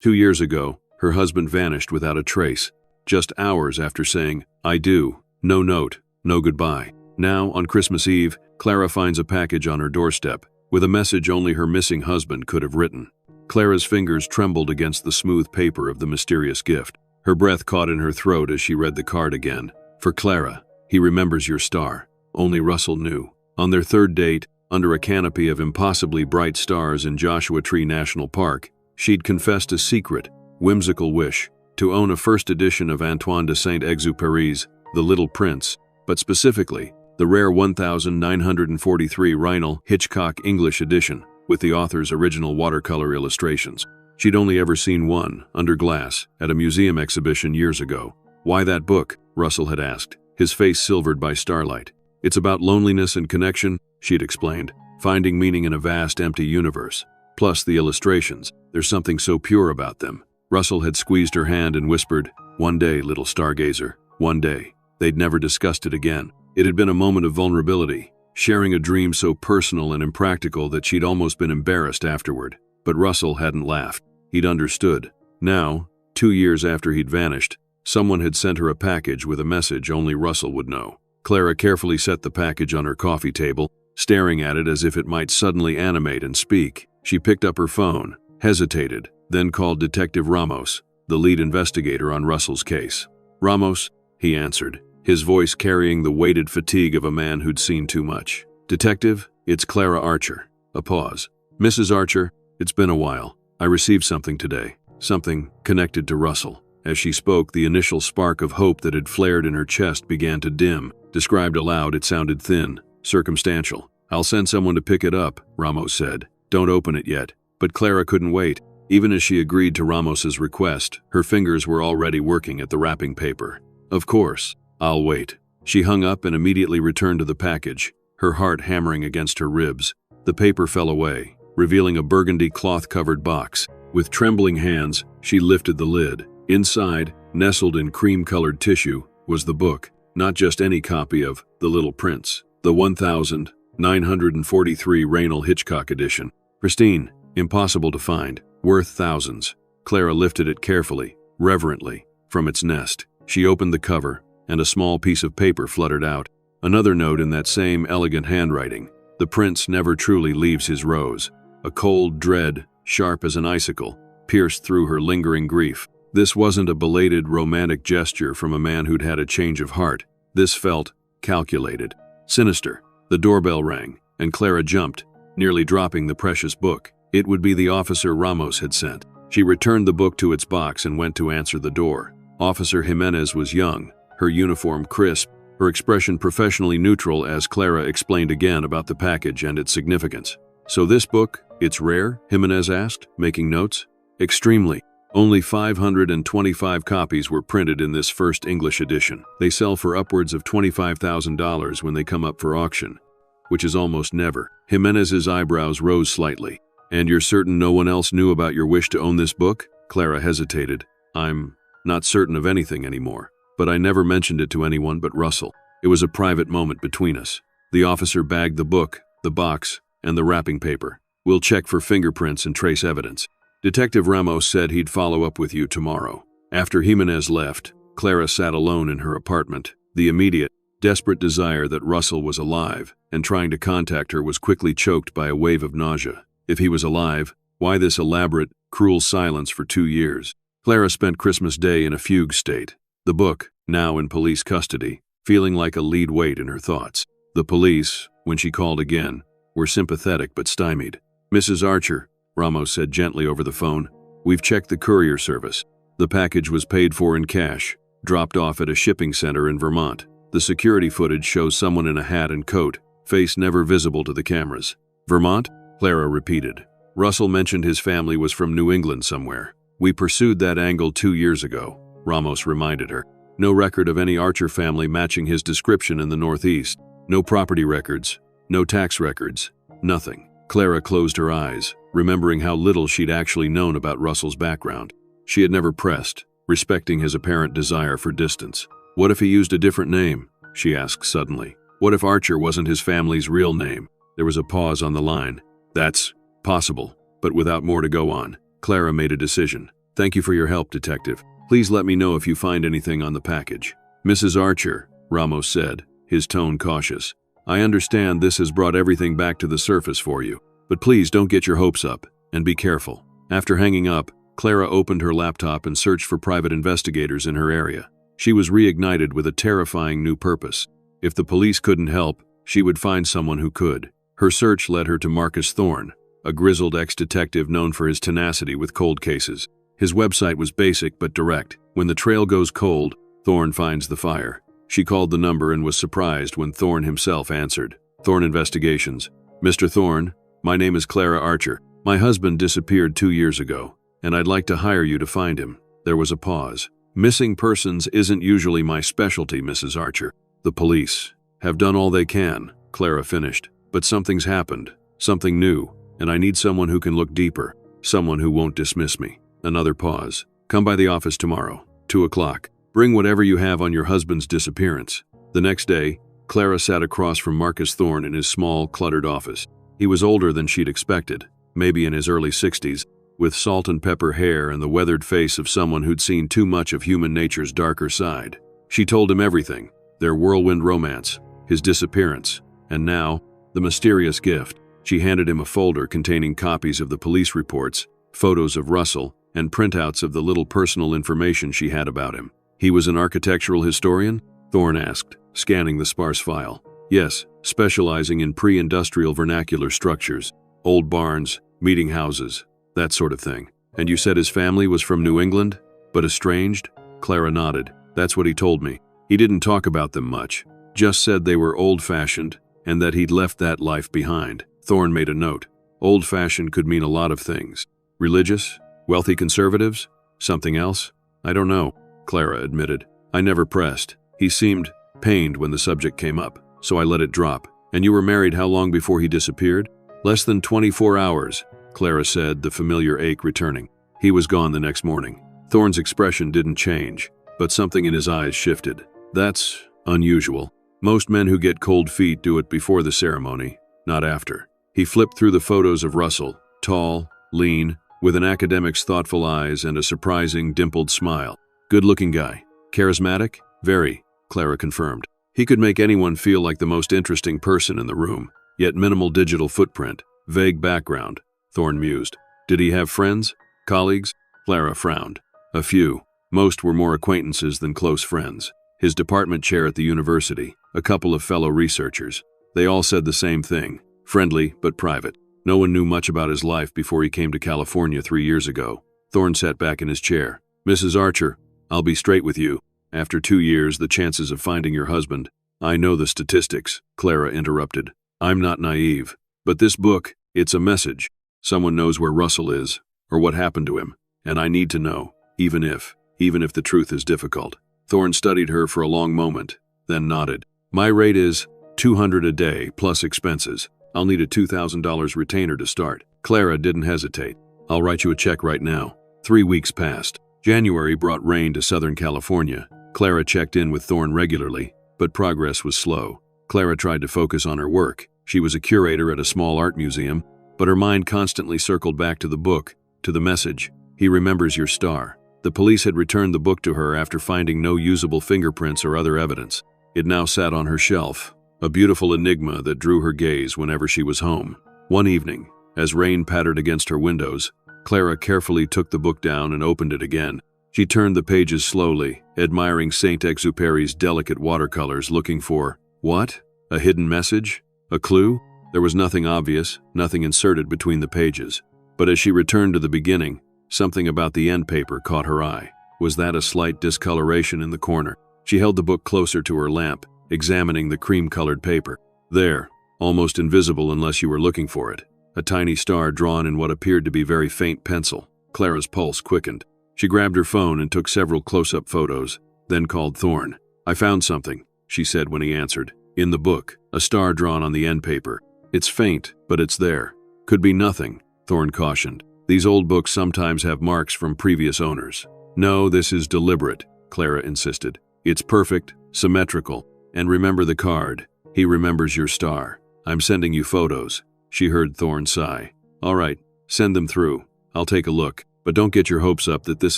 2 years ago, her husband vanished without a trace, just hours after saying, "I do," no note, no goodbye. Now, on Christmas Eve, Clara finds a package on her doorstep, with a message only her missing husband could have written. Clara's fingers trembled against the smooth paper of the mysterious gift. Her breath caught in her throat as she read the card again. For Clara, he remembers your star. Only Russell knew. On their third date, under a canopy of impossibly bright stars in Joshua Tree National Park, she'd confessed a secret, whimsical wish to own a first edition of Antoine de Saint-Exupéry's The Little Prince, but specifically, the rare 1943 Reinl Hitchcock English edition, with the author's original watercolor illustrations. She'd only ever seen one, under glass, at a museum exhibition years ago. "Why that book?" Russell had asked, his face silvered by starlight. "It's about loneliness and connection," she'd explained, "finding meaning in a vast, empty universe. Plus the illustrations, there's something so pure about them." Russell had squeezed her hand and whispered, "One day, little stargazer, one day." They'd never discussed it again. It had been a moment of vulnerability, sharing a dream so personal and impractical that she'd almost been embarrassed afterward. But Russell hadn't laughed. He'd understood. Now, 2 years after he'd vanished, someone had sent her a package with a message only Russell would know. Clara carefully set the package on her coffee table, staring at it as if it might suddenly animate and speak. She picked up her phone, hesitated, then called Detective Ramos, the lead investigator on Russell's case. "Ramos," he answered, his voice carrying the weighted fatigue of a man who'd seen too much. "Detective, it's Clara Archer." A pause. "Mrs. Archer, it's been a while. I received something today. Something connected to Russell." As she spoke, the initial spark of hope that had flared in her chest began to dim. Described aloud, it sounded thin, circumstantial. "I'll send someone to pick it up," Ramos said. "Don't open it yet." But Clara couldn't wait. Even as she agreed to Ramos's request, her fingers were already working at the wrapping paper. "Of course, I'll wait." She hung up and immediately returned to the package, her heart hammering against her ribs. The paper fell away, revealing a burgundy cloth-covered box. With trembling hands, she lifted the lid. Inside, nestled in cream-colored tissue, was the book. Not just any copy of The Little Prince, the 1943 Reinl Hitchcock edition. Pristine, impossible to find, worth thousands. Clara lifted it carefully, reverently, from its nest. She opened the cover, and a small piece of paper fluttered out. Another note in that same elegant handwriting. "The prince never truly leaves his rose." A cold dread, sharp as an icicle, pierced through her lingering grief. This wasn't a belated romantic gesture from a man who'd had a change of heart. This felt calculated, sinister. The doorbell rang, and Clara jumped, nearly dropping the precious book. It would be the officer Ramos had sent. She returned the book to its box and went to answer the door. Officer Jimenez was young, her uniform crisp, her expression professionally neutral as Clara explained again about the package and its significance. "So this book, it's rare?" Jimenez asked, making notes. "Extremely. Only 525 copies were printed in this first English edition. They sell for upwards of $25,000 when they come up for auction, which is almost never." Jimenez's eyebrows rose slightly. "And you're certain no one else knew about your wish to own this book?" Clara hesitated. "I'm not certain of anything anymore, but I never mentioned it to anyone but Russell. It was a private moment between us." The officer bagged the book, the box, and the wrapping paper. "We'll check for fingerprints and trace evidence. Detective Ramos said he'd follow up with you tomorrow." After Jimenez left, Clara sat alone in her apartment. The immediate, desperate desire that Russell was alive, and trying to contact her was quickly choked by a wave of nausea. If he was alive, why this elaborate, cruel silence for 2 years? Clara spent Christmas Day in a fugue state. The book, now in police custody, feeling like a lead weight in her thoughts. The police, when she called again, were sympathetic but stymied. "Mrs. Archer," Ramos said gently over the phone, "we've checked the courier service. The package was paid for in cash, dropped off at a shipping center in Vermont. The security footage shows someone in a hat and coat, face never visible to the cameras." "Vermont?" Clara repeated. "Russell mentioned his family was from New England somewhere. We pursued that angle 2 years ago," Ramos reminded her. "No record of any Archer family matching his description in the Northeast. No property records, no tax records, nothing." Clara closed her eyes, remembering how little she'd actually known about Russell's background. She had never pressed, respecting his apparent desire for distance. "What if he used a different name?" she asked suddenly. "What if Archer wasn't his family's real name?" There was a pause on the line. "That's possible," but without more to go on, Clara made a decision. Thank you for your help, Detective. Please let me know if you find anything on the package. Mrs. Archer, Ramos said, his tone cautious. I understand this has brought everything back to the surface for you, but please don't get your hopes up, and be careful. After hanging up, Clara opened her laptop and searched for private investigators in her area. She was reignited with a terrifying new purpose. If the police couldn't help, she would find someone who could. Her search led her to Marcus Thorne, a grizzled ex-detective known for his tenacity with cold cases. His website was basic but direct. When the trail goes cold, Thorne finds the fire. She called the number and was surprised when Thorne himself answered. Thorne Investigations. Mr. Thorne, my name is Clara Archer. My husband disappeared 2 years ago, and I'd like to hire you to find him. There was a pause. Missing persons isn't usually my specialty, Mrs. Archer. The police have done all they can, Clara finished. But something's happened, something new, and I need someone who can look deeper, someone who won't dismiss me. Another pause. Come by the office tomorrow, 2 o'clock. Bring whatever you have on your husband's disappearance. The next day, Clara sat across from Marcus Thorne in his small, cluttered office. He was older than she'd expected, maybe in his early 60s, with salt and pepper hair and the weathered face of someone who'd seen too much of human nature's darker side. She told him everything, their whirlwind romance, his disappearance, and now, the mysterious gift. She handed him a folder containing copies of the police reports, photos of Russell, and printouts of the little personal information she had about him. He was an architectural historian? Thorne asked, scanning the sparse file. Yes, specializing in pre-industrial vernacular structures, old barns, meeting houses, that sort of thing. And you said his family was from New England, but estranged? Clara nodded. That's what he told me. He didn't talk about them much, just said they were old-fashioned and that he'd left that life behind. Thorne made a note. Old-fashioned could mean a lot of things. Religious? Wealthy conservatives? Something else? I don't know, Clara admitted. I never pressed. He seemed pained when the subject came up, so I let it drop. And you were married how long before he disappeared? Less than 24 hours, Clara said, the familiar ache returning. He was gone the next morning. Thorne's expression didn't change, but something in his eyes shifted. That's unusual. Most men who get cold feet do it before the ceremony, not after. He flipped through the photos of Russell, tall, lean, with an academic's thoughtful eyes and a surprising, dimpled smile. Good-looking guy. Charismatic? Very, Clara confirmed. He could make anyone feel like the most interesting person in the room, yet minimal digital footprint, vague background, Thorne mused. Did he have friends? Colleagues? Clara frowned. A few. Most were more acquaintances than close friends. His department chair at the university, a couple of fellow researchers. They all said the same thing. Friendly, but private. No one knew much about his life before he came to California 3 years ago. Thorne sat back in his chair. Mrs. Archer, I'll be straight with you. After 2 years, the chances of finding your husband. I know the statistics, Clara interrupted. I'm not naive. But this book, it's a message. Someone knows where Russell is, or what happened to him. And I need to know, even if the truth is difficult. Thorne studied her for a long moment, then nodded. My rate is $200 a day plus expenses. I'll need a $2,000 retainer to start. Clara didn't hesitate. I'll write you a check right now. 3 weeks passed. January brought rain to Southern California. Clara checked in with Thorne regularly, but progress was slow. Clara tried to focus on her work. She was a curator at a small art museum, but her mind constantly circled back to the book, to the message. He remembers your star. The police had returned the book to her after finding no usable fingerprints or other evidence. It now sat on her shelf, a beautiful enigma that drew her gaze whenever she was home. One evening, as rain pattered against her windows, Clara carefully took the book down and opened it again. She turned the pages slowly, admiring Saint-Exupéry's delicate watercolors, looking for, what? A hidden message? A clue? There was nothing obvious, nothing inserted between the pages. But as she returned to the beginning, something about the end paper caught her eye. Was that a slight discoloration in the corner? She held the book closer to her lamp, examining the cream-colored paper. There, almost invisible unless you were looking for it, a tiny star drawn in what appeared to be very faint pencil. Clara's pulse quickened. She grabbed her phone and took several close-up photos, then called Thorne. I found something, she said when he answered. In the book, a star drawn on the end paper. It's faint, but it's there. Could be nothing, Thorne cautioned. These old books sometimes have marks from previous owners. No, this is deliberate, Clara insisted. It's perfect, symmetrical. And remember the card. He remembers your star. I'm sending you photos. She heard Thorne sigh. All right, send them through. I'll take a look. But but don't get your hopes up that this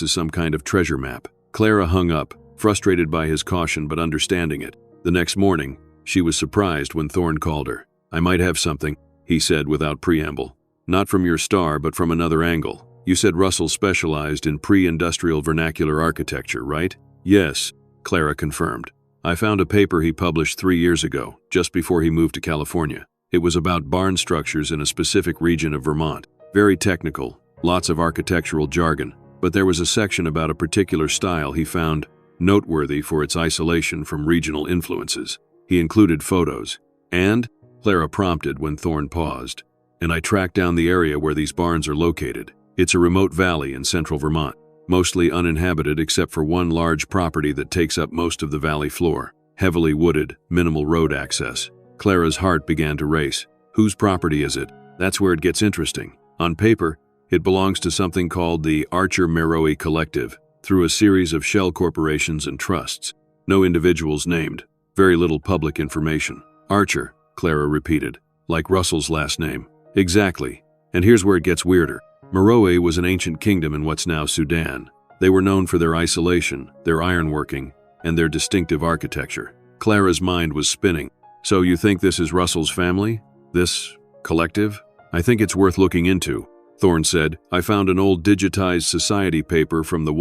is some kind of treasure map." Clara hung up, frustrated by his caution but understanding it. The next morning, she was surprised when Thorne called her. "I might have something," he said without preamble. "Not from your star, but from another angle. You said Russell specialized in pre-industrial vernacular architecture, right?" "Yes," Clara confirmed. "I found a paper he published 3 years ago, just before he moved to California. It was about barn structures in a specific region of Vermont. Very technical, lots of architectural jargon, but there was a section about a particular style he found noteworthy for its isolation from regional influences. He included photos. And, Clara prompted when Thorne paused, "and I tracked down the area where these barns are located. It's a remote valley in central Vermont, mostly uninhabited except for one large property that takes up most of the valley floor. Heavily wooded, minimal road access." Clara's heart began to race. "Whose property is it?" "That's where it gets interesting. On paper, it belongs to something called the Archer-Meroe Collective, through a series of shell corporations and trusts. No individuals named. Very little public information." "Archer," Clara repeated, "like Russell's last name." "Exactly. And here's where it gets weirder. Meroe was an ancient kingdom in what's now Sudan. They were known for their isolation, their ironworking, and their distinctive architecture." Clara's mind was spinning. "So you think this is Russell's family? This collective?" "I think it's worth looking into," Thorne said. "I found an old digitized society paper from the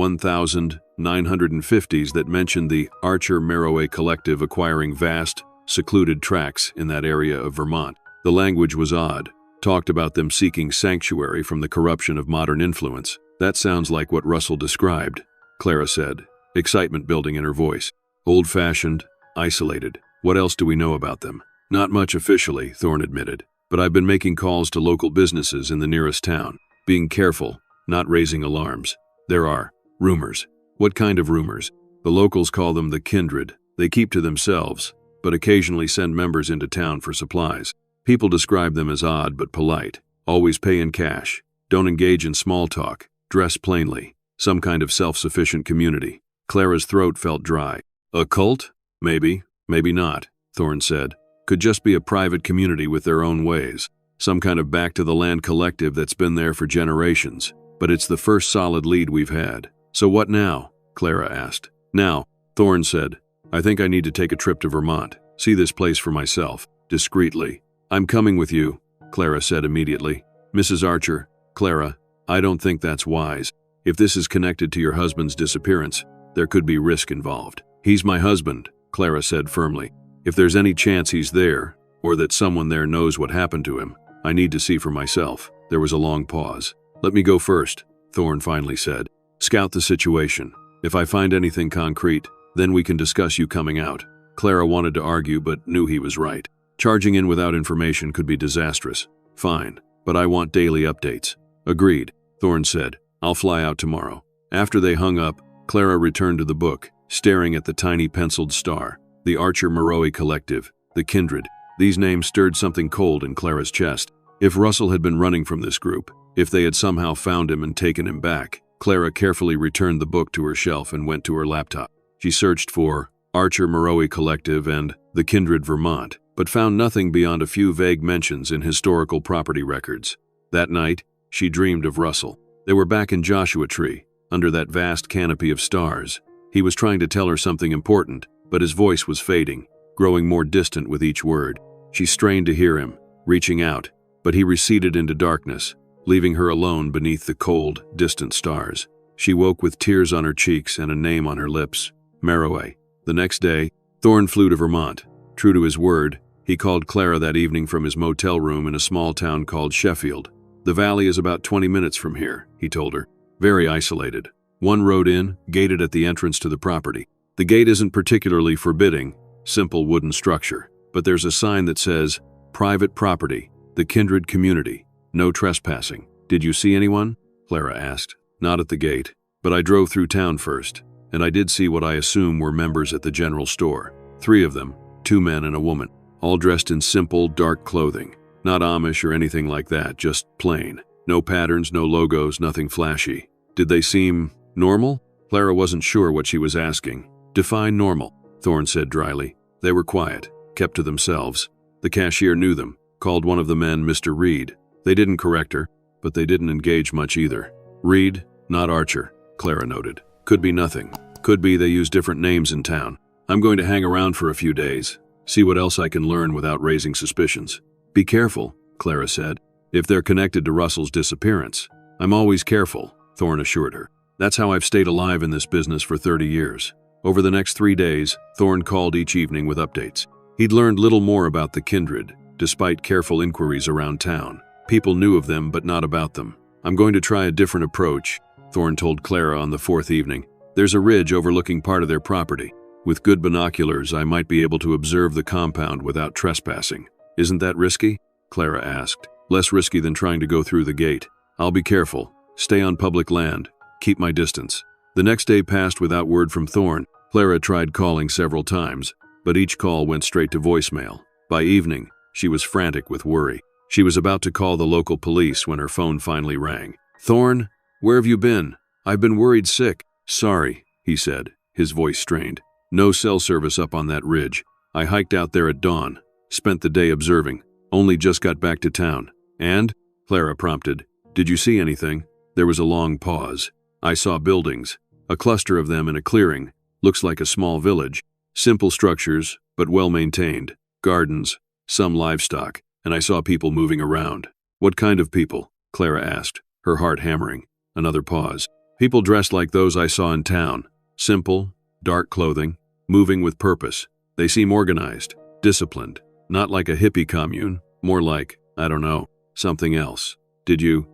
1950s that mentioned the Archer-Meroe Collective acquiring vast, secluded tracts in that area of Vermont. The language was odd. Talked about them seeking sanctuary from the corruption of modern influence." "That sounds like what Russell described," Clara said, excitement building in her voice. "Old-fashioned, isolated. What else do we know about them?" "Not much officially," Thorne admitted, "but I've been making calls to local businesses in the nearest town. Being careful, not raising alarms. There are rumors." "What kind of rumors?" "The locals call them the kindred. They keep to themselves, but occasionally send members into town for supplies. People describe them as odd but polite. Always pay in cash. Don't engage in small talk. Dress plainly. Some kind of self-sufficient community." Clara's throat felt dry. "A cult? Maybe. Maybe not," Thorne said. "Could just be a private community with their own ways. Some kind of back-to-the-land collective that's been there for generations. But it's the first solid lead we've had." "So what now?" Clara asked. "Now," Thorne said, "I think I need to take a trip to Vermont. See this place for myself. Discreetly." "I'm coming with you," Clara said immediately. "Mrs. Archer, Clara, I don't think that's wise. If this is connected to your husband's disappearance, there could be risk involved." "He's my husband," Clara said firmly. "If there's any chance he's there, or that someone there knows what happened to him, I need to see for myself." There was a long pause. "Let me go first," Thorne finally said. "Scout the situation. If I find anything concrete, then we can discuss you coming out." Clara wanted to argue but knew he was right. Charging in without information could be disastrous. "Fine, but I want daily updates." "Agreed," Thorne said. "I'll fly out tomorrow." After they hung up, Clara returned to the book, staring at the tiny penciled star. The Archer-Meroe Collective, the Kindred. These names stirred something cold in Clara's chest. If Russell had been running from this group, if they had somehow found him and taken him back, Clara carefully returned the book to her shelf and went to her laptop. She searched for Archer-Meroe Collective and the Kindred Vermont, but found nothing beyond a few vague mentions in historical property records. That night, she dreamed of Russell. They were back in Joshua Tree, under that vast canopy of stars. He was trying to tell her something important, but his voice was fading, growing more distant with each word. She strained to hear him, reaching out, but he receded into darkness, leaving her alone beneath the cold, distant stars. She woke with tears on her cheeks and a name on her lips, Meroe. The next day, Thorne flew to Vermont. True to his word, he called Clara that evening from his motel room in a small town called Sheffield. "The valley is about 20 minutes from here," he told her. "Very isolated. One road in, gated at the entrance to the property. The gate isn't particularly forbidding, simple wooden structure, but there's a sign that says, 'Private property, the Kindred community, no trespassing.'" "Did you see anyone?" Clara asked. "Not at the gate, but I drove through town first, and I did see what I assume were members at the general store. 3 of them, 2 men and a woman, all dressed in simple, dark clothing. Not Amish or anything like that, just plain. No patterns, no logos, nothing flashy." "Did they seem normal?" Clara wasn't sure what she was asking. "Define normal," Thorne said dryly. "They were quiet, kept to themselves. The cashier knew them, called one of the men Mr. Reed. They didn't correct her, but they didn't engage much either." "Reed, Not Archer, Clara noted. Could be nothing. Could be they use different names in town. I'm going to hang around for a few days, see what else I can learn without raising suspicions. Be careful, Clara said. If they're connected to Russell's disappearance. I'm always careful, Thorne assured her. That's how I've stayed alive in this business for 30 years. Over the next 3 days, Thorne called each evening with updates. He'd learned little more about the kindred, despite careful inquiries around town. People knew of them, but not about them. I'm going to try a different approach, Thorne told Clara on the 4th evening. There's a ridge overlooking part of their property. With good binoculars, I might be able to observe the compound without trespassing. Isn't that risky? Clara asked. Less risky than trying to go through the gate. I'll be careful. Stay on public land. Keep my distance. The next day passed without word from Thorne. Clara tried calling several times, but each call went straight to voicemail. By evening, she was frantic with worry. She was about to call the local police when her phone finally rang. Thorne, where have you been? I've been worried sick. Sorry, he said, his voice strained. No cell service up on that ridge. I hiked out there at dawn. Spent the day observing. Only just got back to town. And? Clara prompted. Did you see anything? There was a long pause. I saw buildings. A cluster of them in a clearing. Looks like a small village. Simple structures, but well maintained. Gardens, some livestock, and I saw people moving around. What kind of people? Clara asked, her heart hammering. Another pause. People dressed like those I saw in town. Simple, dark clothing, moving with purpose. They seem organized, disciplined. Not like a hippie commune, more like, I don't know, something else. Did you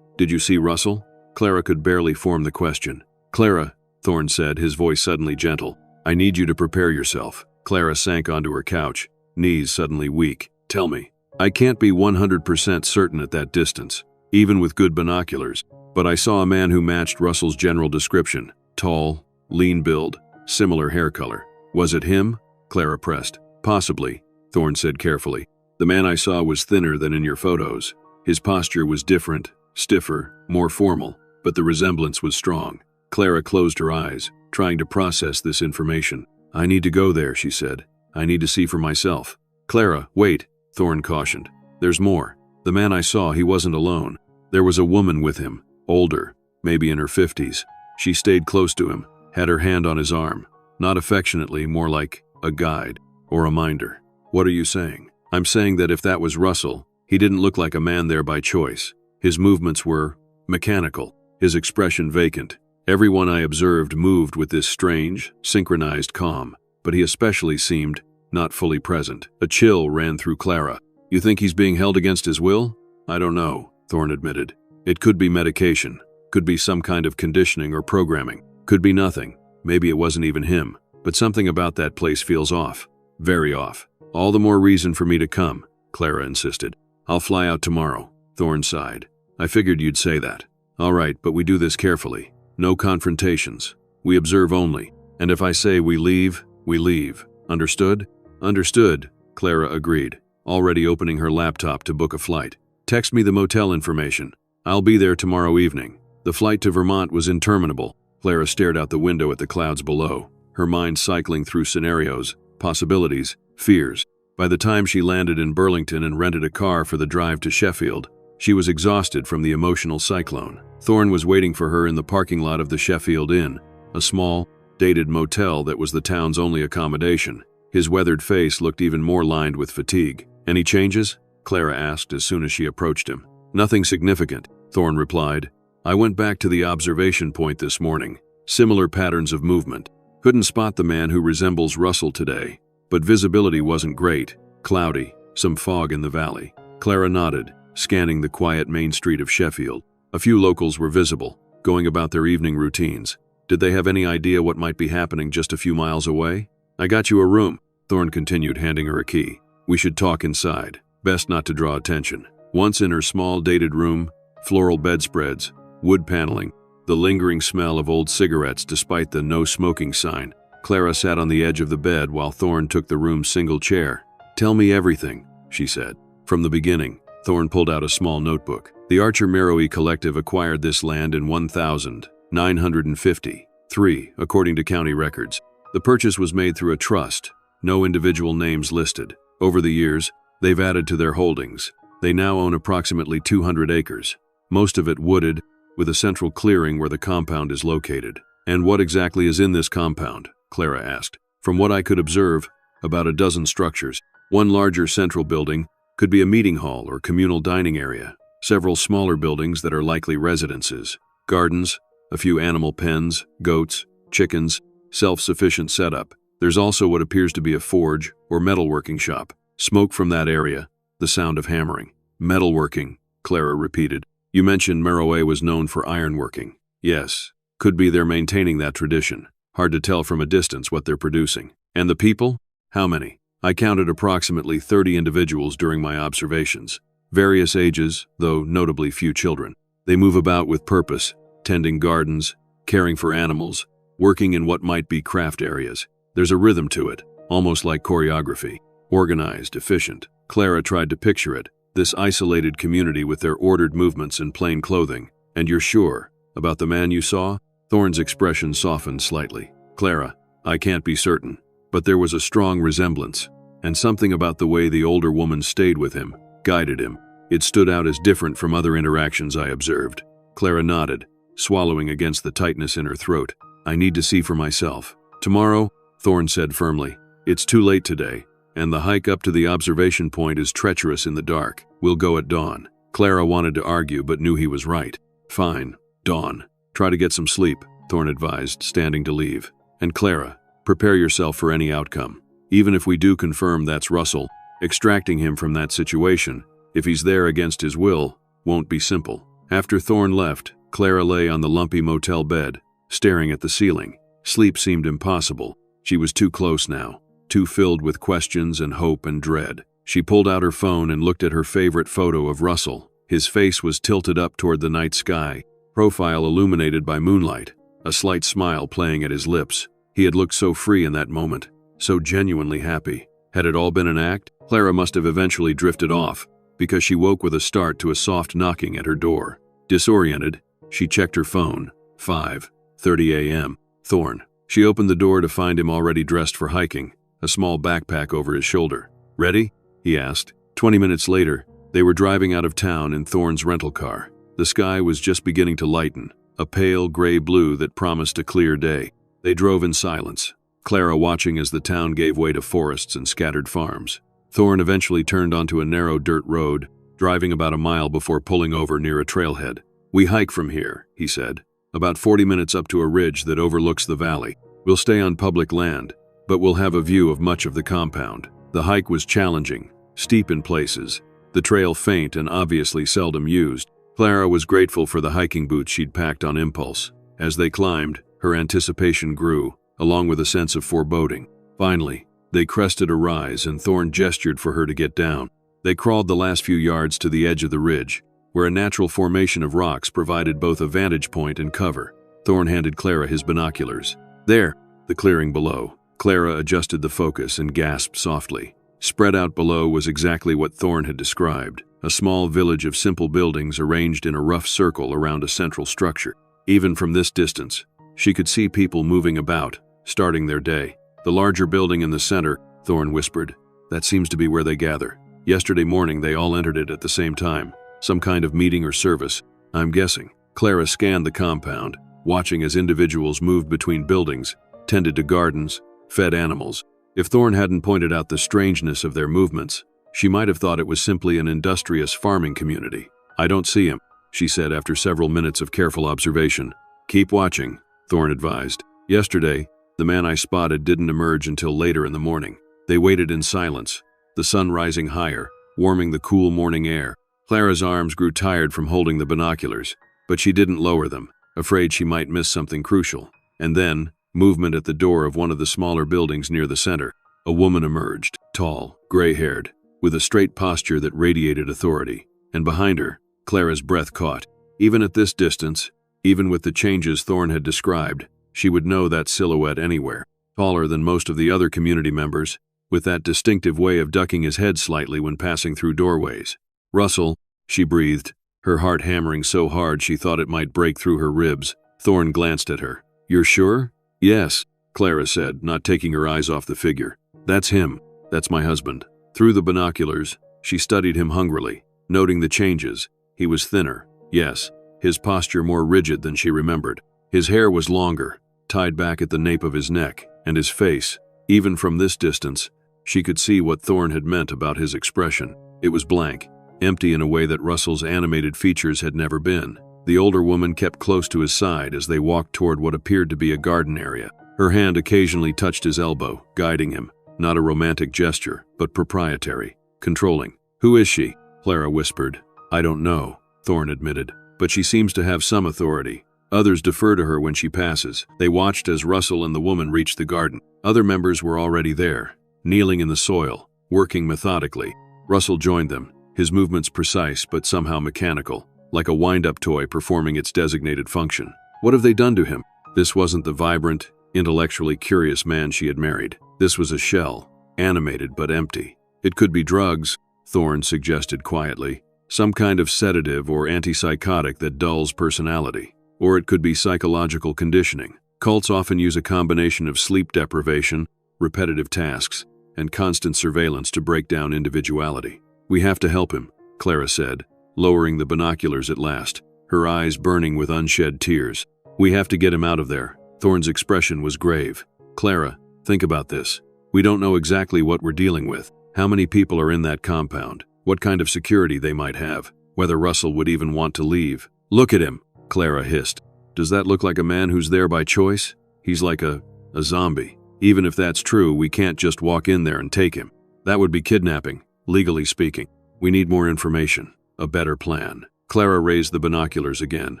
see Russell? Clara could barely form the question. Clara, Thorne said, his voice suddenly gentle. I need you to prepare yourself. Clara sank onto her couch, knees suddenly weak. Tell me. I can't be 100% certain at that distance, even with good binoculars, but I saw a man who matched Russell's general description. Tall, lean build, similar hair color. Was it him? Clara pressed. Possibly, Thorne said carefully. The man I saw was thinner than in your photos. His posture was different, stiffer, more formal, but the resemblance was strong. Clara closed her eyes, trying to process this information. I need to go there, she said. I need to see for myself. Clara, wait, Thorne cautioned. There's more. The man I saw, he wasn't alone. There was a woman with him, older, maybe in her 50s. She stayed close to him, had her hand on his arm. Not affectionately, more like a guide or a minder. What are you saying? I'm saying that if that was Russell, he didn't look like a man there by choice. His movements were mechanical, his expression vacant. Everyone I observed moved with this strange, synchronized calm, but he especially seemed not fully present. A chill ran through Clara. You think he's being held against his will? I don't know, Thorne admitted. It could be medication, could be some kind of conditioning or programming, could be nothing. Maybe it wasn't even him, but something about that place feels off. Very off. All the more reason for me to come, Clara insisted. I'll fly out tomorrow, Thorne sighed. I figured you'd say that. All right, but we do this carefully. No confrontations. We observe only. And if I say we leave, we leave. Understood? Understood, Clara agreed, already opening her laptop to book a flight. Text me the motel information. I'll be there tomorrow evening. The flight to Vermont was interminable. Clara stared out the window at the clouds below, her mind cycling through scenarios, possibilities, fears. By the time she landed in Burlington and rented a car for the drive to Sheffield, she was exhausted from the emotional cyclone. Thorne was waiting for her in the parking lot of the Sheffield Inn, a small, dated motel that was the town's only accommodation. His weathered face looked even more lined with fatigue. Any changes? Clara asked as soon as she approached him. Nothing significant, Thorne replied. I went back to the observation point this morning. Similar patterns of movement. Couldn't spot the man who resembles Russell today, but visibility wasn't great. Cloudy, some fog in the valley. Clara nodded, scanning the quiet main street of Sheffield. A few locals were visible, going about their evening routines. Did they have any idea what might be happening just a few miles away? I got you a room, Thorne continued, handing her a key. We should talk inside. Best not to draw attention. Once in her small, dated room, floral bedspreads, wood paneling, the lingering smell of old cigarettes despite the no smoking sign, Clara sat on the edge of the bed while Thorne took the room's single chair. Tell me everything, she said. From the beginning, Thorne pulled out a small notebook. The Archer Meroe Collective acquired this land in 1953, according to county records. The purchase was made through a trust, no individual names listed. Over the years, they've added to their holdings. They now own approximately 200 acres, most of it wooded, with a central clearing where the compound is located. "And what exactly is in this compound?" Clara asked. "From what I could observe, about a dozen structures. One larger central building could be a meeting hall or communal dining area. Several smaller buildings that are likely residences. Gardens, a few animal pens, goats, chickens, self-sufficient setup. There's also what appears to be a forge or metalworking shop. Smoke from that area, the sound of hammering." "Metalworking," Clara repeated. "You mentioned Meroe was known for ironworking." "Yes. Could be they're maintaining that tradition. Hard to tell from a distance what they're producing." "And the people? How many?" "I counted approximately 30 individuals during my observations. Various ages, though notably few children. They move about with purpose, tending gardens, caring for animals, working in what might be craft areas. There's a rhythm to it, almost like choreography. Organized, efficient." Clara tried to picture it, this isolated community with their ordered movements and plain clothing. "And you're sure about the man you saw?" Thorne's expression softened slightly. "Clara, I can't be certain, but there was a strong resemblance, and something about the way the older woman stayed with him, guided him. It stood out as different from other interactions I observed." Clara nodded, swallowing against the tightness in her throat. "I need to see for myself." "Tomorrow," Thorne said firmly. "It's too late today, and the hike up to the observation point is treacherous in the dark. We'll go at dawn." Clara wanted to argue but knew he was right. "Fine, dawn. Try to get some sleep," Thorne advised, standing to leave. "And Clara, prepare yourself for any outcome. Even if we do confirm that's Russell, extracting him from that situation, if he's there against his will, won't be simple." After Thorne left, Clara lay on the lumpy motel bed, staring at the ceiling. Sleep seemed impossible. She was too close now, too filled with questions and hope and dread. She pulled out her phone and looked at her favorite photo of Russell. His face was tilted up toward the night sky, profile illuminated by moonlight, a slight smile playing at his lips. He had looked so free in that moment, so genuinely happy. Had it all been an act? Clara must have eventually drifted off, because she woke with a start to a soft knocking at her door. Disoriented, she checked her phone. 5:30 a.m. Thorne. She opened the door to find him already dressed for hiking, a small backpack over his shoulder. "Ready?" he asked. 20 minutes later, they were driving out of town in Thorne's rental car. The sky was just beginning to lighten, a pale gray blue that promised a clear day. They drove in silence, Clara watching as the town gave way to forests and scattered farms. Thorne eventually turned onto a narrow dirt road, driving about a mile before pulling over near a trailhead. "We hike from here," he said, "about 40 minutes up to a ridge that overlooks the valley. We'll stay on public land, but we'll have a view of much of the compound." The hike was challenging, steep in places, the trail faint and obviously seldom used. Clara was grateful for the hiking boots she'd packed on impulse. As they climbed, her anticipation grew, along with a sense of foreboding. Finally, they crested a rise and Thorne gestured for her to get down. They crawled the last few yards to the edge of the ridge, where a natural formation of rocks provided both a vantage point and cover. Thorne handed Clara his binoculars. "There!" The clearing below. Clara adjusted the focus and gasped softly. Spread out below was exactly what Thorne had described, a small village of simple buildings arranged in a rough circle around a central structure. Even from this distance, she could see people moving about, starting their day. "The larger building in the center," Thorne whispered. "That seems to be where they gather. Yesterday morning they all entered it at the same time. Some kind of meeting or service, I'm guessing." Clara scanned the compound, watching as individuals moved between buildings, tended to gardens, fed animals. If Thorne hadn't pointed out the strangeness of their movements, she might have thought it was simply an industrious farming community. "I don't see him," she said after several minutes of careful observation. "Keep watching," Thorne advised. "Yesterday, the man I spotted didn't emerge until later in the morning." They waited in silence, the sun rising higher, warming the cool morning air. Clara's arms grew tired from holding the binoculars, but she didn't lower them, afraid she might miss something crucial. And then, movement at the door of one of the smaller buildings near the center. A woman emerged, tall, gray-haired, with a straight posture that radiated authority. And behind her, Clara's breath caught. Even at this distance, even with the changes Thorne had described, she would know that silhouette anywhere. Taller than most of the other community members, with that distinctive way of ducking his head slightly when passing through doorways. "Russell," she breathed, her heart hammering so hard she thought it might break through her ribs. Thorne glanced at her. "You're sure?" "Yes," Clara said, not taking her eyes off the figure. "That's him. That's my husband." Through the binoculars, she studied him hungrily, noting the changes. He was thinner, yes, his posture more rigid than she remembered. His hair was longer, tied back at the nape of his neck, and his face, even from this distance, she could see what Thorne had meant about his expression. It was blank, empty in a way that Russell's animated features had never been. The older woman kept close to his side as they walked toward what appeared to be a garden area. Her hand occasionally touched his elbow, guiding him. Not a romantic gesture, but proprietary, controlling. "Who is she?" Clara whispered. "I don't know," Thorne admitted, "but she seems to have some authority. Others defer to her when she passes." They watched as Russell and the woman reached the garden. Other members were already there, kneeling in the soil, working methodically. Russell joined them, his movements precise but somehow mechanical, like a wind-up toy performing its designated function. What have they done to him? This wasn't the vibrant, intellectually curious man she had married. This was a shell, animated but empty. "It could be drugs," Thorne suggested quietly. "Some kind of sedative or antipsychotic that dulls personality. Or it could be psychological conditioning. Cults often use a combination of sleep deprivation, repetitive tasks, and constant surveillance to break down individuality." "We have to help him," Clara said, lowering the binoculars at last, her eyes burning with unshed tears. "We have to get him out of there." Thorne's expression was grave. "Clara, think about this. We don't know exactly what we're dealing with. How many people are in that compound? What kind of security they might have? Whether Russell would even want to leave." "Look at him," Clara hissed. "Does that look like a man who's there by choice? He's like a zombie. Even if that's true, we can't just walk in there and take him. That would be kidnapping, legally speaking. We need more information, a better plan." Clara raised the binoculars again,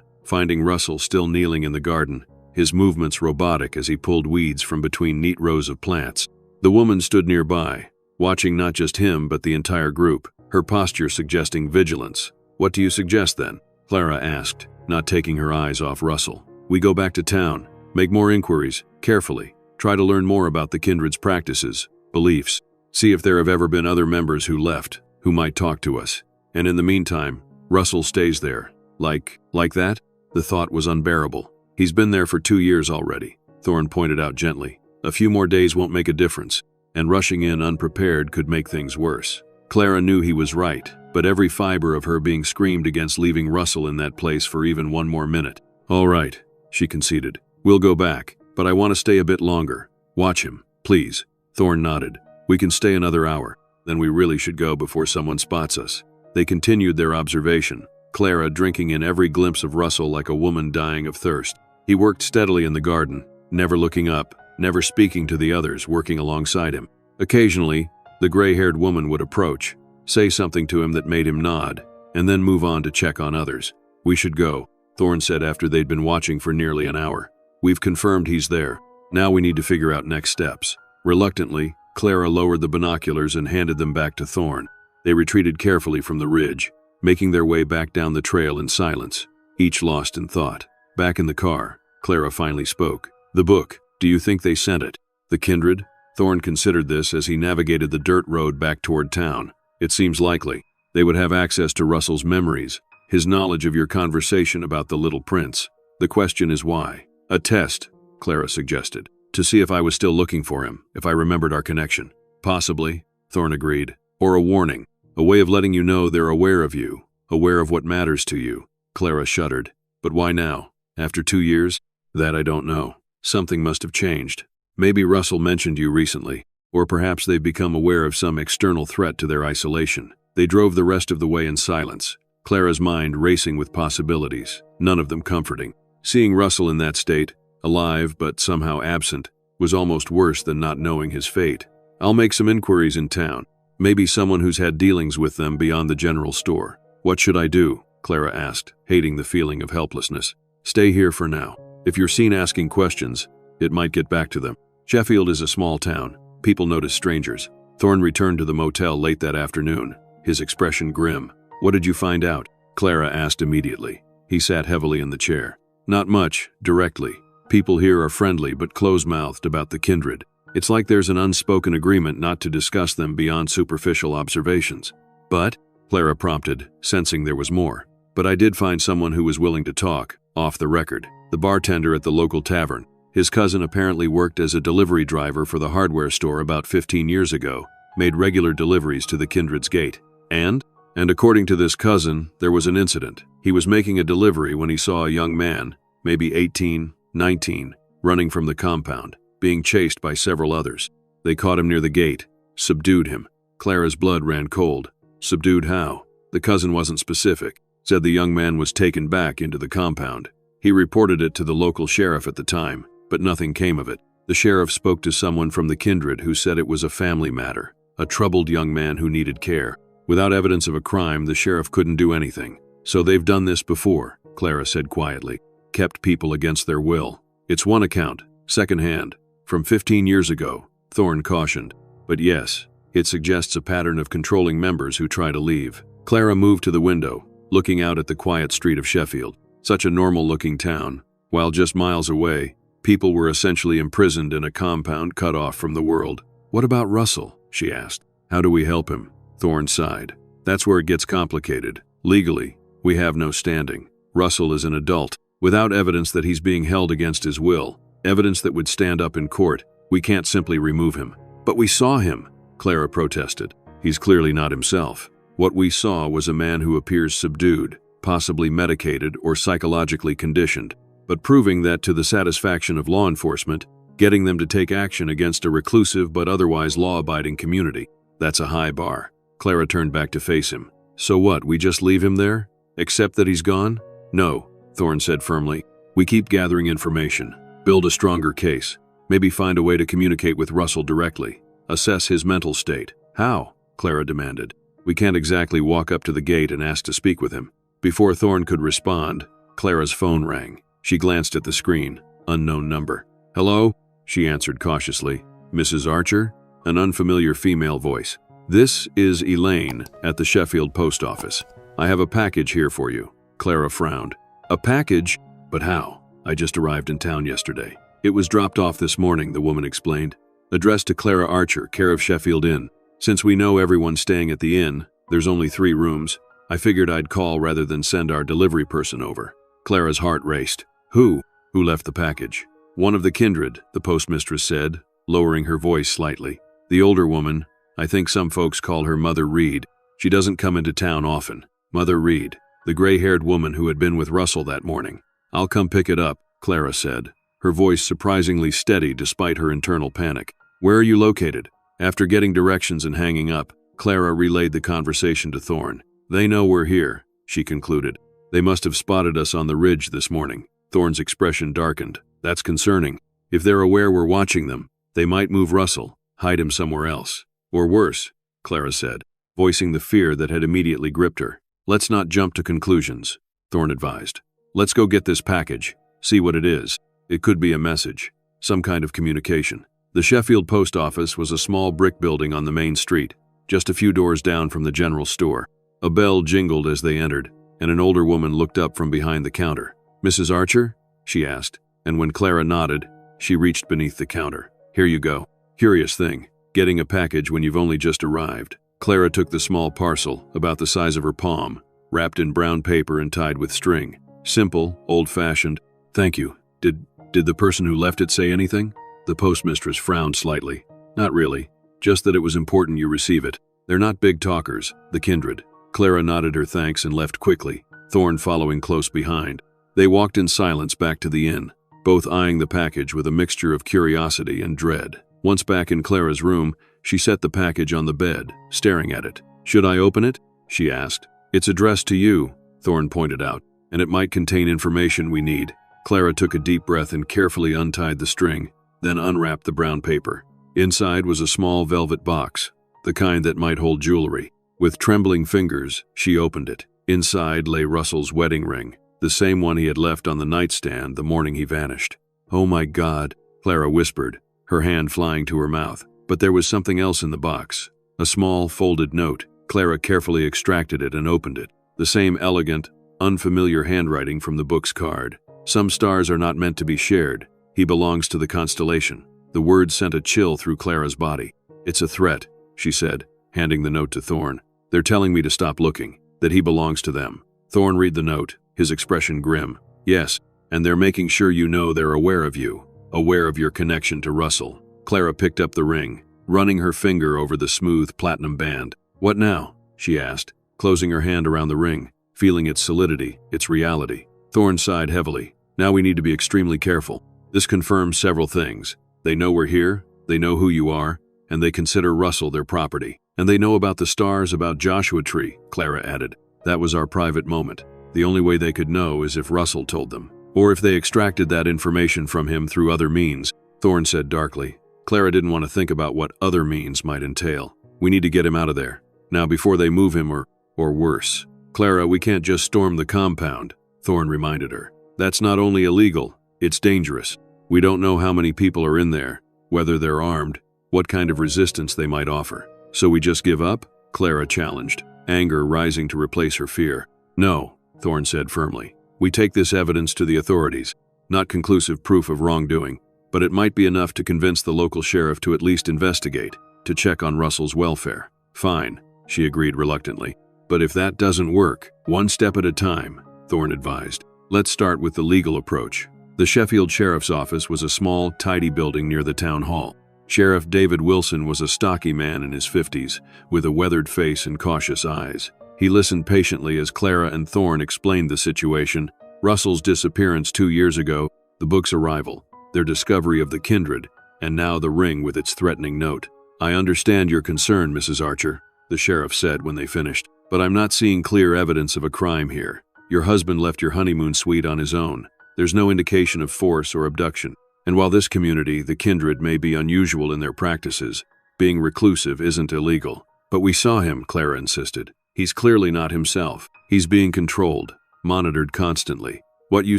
finding Russell still kneeling in the garden, his movements robotic as he pulled weeds from between neat rows of plants. The woman stood nearby, watching not just him but the entire group, her posture suggesting vigilance. "What do you suggest then?" Clara asked, not taking her eyes off Russell. "We go back to town, make more inquiries, carefully, try to learn more about the kindred's practices, beliefs, see if there have ever been other members who left, who might talk to us. And in the meantime, Russell stays there. Like that?" The thought was unbearable. "He's been there for 2 years already," Thorne pointed out gently. "A few more days won't make a difference, and rushing in unprepared could make things worse." Clara knew he was right, but every fiber of her being screamed against leaving Russell in that place for even one more minute. "All right," she conceded. "We'll go back, but I want to stay a bit longer. Watch him, please." Thorne nodded. "We can stay another hour. Then we really should go before someone spots us." They continued their observation, Clara drinking in every glimpse of Russell like a woman dying of thirst. He worked steadily in the garden, never looking up, never speaking to the others working alongside him. Occasionally, the gray-haired woman would approach, say something to him that made him nod, and then move on to check on others. "We should go," Thorne said after they'd been watching for nearly an hour. "We've confirmed he's there. Now we need to figure out next steps." Reluctantly, Clara lowered the binoculars and handed them back to Thorne. They retreated carefully from the ridge, making their way back down the trail in silence, each lost in thought. Back in the car, Clara finally spoke. "The book, do you think they sent it?" "The kindred?" Thorne considered this as he navigated the dirt road back toward town. "It seems likely. They would have access to Russell's memories, his knowledge of your conversation about the little prince. The question is why." "A test," Clara suggested, "to see if I was still looking for him, if I remembered our connection." "Possibly," Thorne agreed. "Or a warning, a way of letting you know they're aware of you, aware of what matters to you." Clara shuddered. "But why now? After 2 years? That I don't know. Something must have changed. Maybe Russell mentioned you recently, or perhaps they've become aware of some external threat to their isolation." They drove the rest of the way in silence, Clara's mind racing with possibilities, none of them comforting. Seeing Russell in that state, alive but somehow absent, was almost worse than not knowing his fate. "I'll make some inquiries in town. Maybe someone who's had dealings with them beyond the general store." "What should I do?" Clara asked, hating the feeling of helplessness. "Stay here for now. If you're seen asking questions, it might get back to them. Sheffield is a small town. People notice strangers." Thorne returned to the motel late that afternoon, his expression grim. "What did you find out?" Clara asked immediately. He sat heavily in the chair. "Not much, directly. People here are friendly but close-mouthed about the kindred. It's like there's an unspoken agreement not to discuss them beyond superficial observations." "But," Clara prompted, sensing there was more. "But I did find someone who was willing to talk, off the record. The bartender at the local tavern. His cousin apparently worked as a delivery driver for the hardware store about 15 years ago, made regular deliveries to the kindred's gate." "And?" And according to this cousin, there was an incident. He was making a delivery when he saw a young man, maybe 18, 19, running from the compound, being chased by several others. They caught him near the gate, subdued him. Clara's blood ran cold. Subdued how? The cousin wasn't specific. Said the young man was taken back into the compound. He reported it to the local sheriff at the time, but nothing came of it. The sheriff spoke to someone from the kindred who said it was a family matter, a troubled young man who needed care. Without evidence of a crime, the sheriff couldn't do anything. So they've done this before, Clara said quietly. Kept people against their will. It's one account, secondhand, from 15 years ago, Thorne cautioned. But yes, it suggests a pattern of controlling members who try to leave. Clara moved to the window, looking out at the quiet street of Sheffield. Such a normal-looking town. While just miles away, people were essentially imprisoned in a compound cut off from the world. What about Russell? She asked. How do we help him? Thorne sighed. That's where it gets complicated. Legally, we have no standing. Russell is an adult, without evidence that he's being held against his will, evidence that would stand up in court. We can't simply remove him. But we saw him, Clara protested. He's clearly not himself. What we saw was a man who appears subdued, possibly medicated or psychologically conditioned, but proving that to the satisfaction of law enforcement, getting them to take action against a reclusive but otherwise law-abiding community. That's a high bar. Clara turned back to face him. So what, we just leave him there? Accept that he's gone? No, Thorne said firmly. We keep gathering information, build a stronger case, maybe find a way to communicate with Russell directly, assess his mental state. How? Clara demanded. We can't exactly walk up to the gate and ask to speak with him. Before Thorne could respond, Clara's phone rang. She glanced at the screen. Unknown number. Hello? She answered cautiously. Mrs. Archer? An unfamiliar female voice. This is Elaine at the Sheffield post office. I have a package here for you. Clara frowned. A package? But how? I just arrived in town yesterday. It was dropped off this morning, the woman explained. Addressed to Clara Archer, care of Sheffield Inn. Since we know everyone's staying at the inn, there's only 3 rooms. I figured I'd call rather than send our delivery person over. Clara's heart raced. Who? Who left the package? One of the kindred, the postmistress said, lowering her voice slightly. The older woman, I think some folks call her Mother Reed. She doesn't come into town often. Mother Reed, the gray-haired woman who had been with Russell that morning. I'll come pick it up, Clara said, her voice surprisingly steady despite her internal panic. Where are you located? After getting directions and hanging up, Clara relayed the conversation to Thorne. They know we're here, she concluded. They must have spotted us on the ridge this morning. Thorne's expression darkened. That's concerning. If they're aware we're watching them, they might move Russell, hide him somewhere else. Or worse, Clara said, voicing the fear that had immediately gripped her. Let's not jump to conclusions, Thorne advised. Let's go get this package, see what it is. It could be a message, some kind of communication. The Sheffield post office was a small brick building on the main street, just a few doors down from the general store. A bell jingled as they entered, and an older woman looked up from behind the counter. Mrs. Archer? She asked, and when Clara nodded, she reached beneath the counter. Here you go. Curious thing, getting a package when you've only just arrived. Clara took the small parcel, about the size of her palm, wrapped in brown paper and tied with string. Simple, old-fashioned. Thank you. Did the person who left it say anything? The postmistress frowned slightly. Not really. Just that it was important you receive it. They're not big talkers, the kindred. Clara nodded her thanks and left quickly, Thorne following close behind. They walked in silence back to the inn, both eyeing the package with a mixture of curiosity and dread. Once back in Clara's room, she set the package on the bed, staring at it. Should I open it? She asked. It's addressed to you, Thorne pointed out, and it might contain information we need. Clara took a deep breath and carefully untied the string, then unwrapped the brown paper. Inside was a small velvet box, the kind that might hold jewelry. With trembling fingers, she opened it. Inside lay Russell's wedding ring, the same one he had left on the nightstand the morning he vanished. Oh my God, Clara whispered, her hand flying to her mouth. But there was something else in the box. A small, folded note. Clara carefully extracted it and opened it. The same elegant, unfamiliar handwriting from the book's card. Some stars are not meant to be shared. He belongs to the constellation. The words sent a chill through Clara's body. It's a threat, she said, handing the note to Thorne. They're telling me to stop looking, that he belongs to them. Thorne read the note, his expression grim. Yes, and they're making sure you know they're aware of you, aware of your connection to Russell. Clara picked up the ring, running her finger over the smooth platinum band. What now? She asked. closing her hand around the ring, feeling its solidity, its reality. Thorne sighed heavily. Now we need to be extremely careful. This confirms several things. They know we're here, they know who you are, and they consider Russell their property. And they know about the stars, about Joshua Tree, Clara added. That was our private moment. The only way they could know is if Russell told them. Or if they extracted that information from him through other means, Thorne said darkly. Clara didn't want to think about what other means might entail. We need to get him out of there. Now before they move him or worse. Clara, we can't just storm the compound, Thorne reminded her. That's not only illegal, it's dangerous. We don't know how many people are in there, whether they're armed, what kind of resistance they might offer. So we just give up? Clara challenged, anger rising to replace her fear. No, Thorne said firmly. We take this evidence to the authorities. Not conclusive proof of wrongdoing, but it might be enough to convince the local sheriff to at least investigate, to check on Russell's welfare. Fine, she agreed reluctantly. But if that doesn't work, one step at a time, Thorne advised. Let's start with the legal approach. The Sheffield Sheriff's Office was a small, tidy building near the town hall. Sheriff David Wilson was a stocky man in his 50s, with a weathered face and cautious eyes. He listened patiently as Clara and Thorne explained the situation, Russell's disappearance 2 years ago, the book's arrival, their discovery of the kindred, and now the ring with its threatening note. I understand your concern, Mrs. Archer, the sheriff said when they finished, but I'm not seeing clear evidence of a crime here. Your husband left your honeymoon suite on his own. There's no indication of force or abduction. And while this community, the kindred, may be unusual in their practices, being reclusive isn't illegal. But we saw him, Clara insisted. He's clearly not himself. He's being controlled, monitored constantly. What you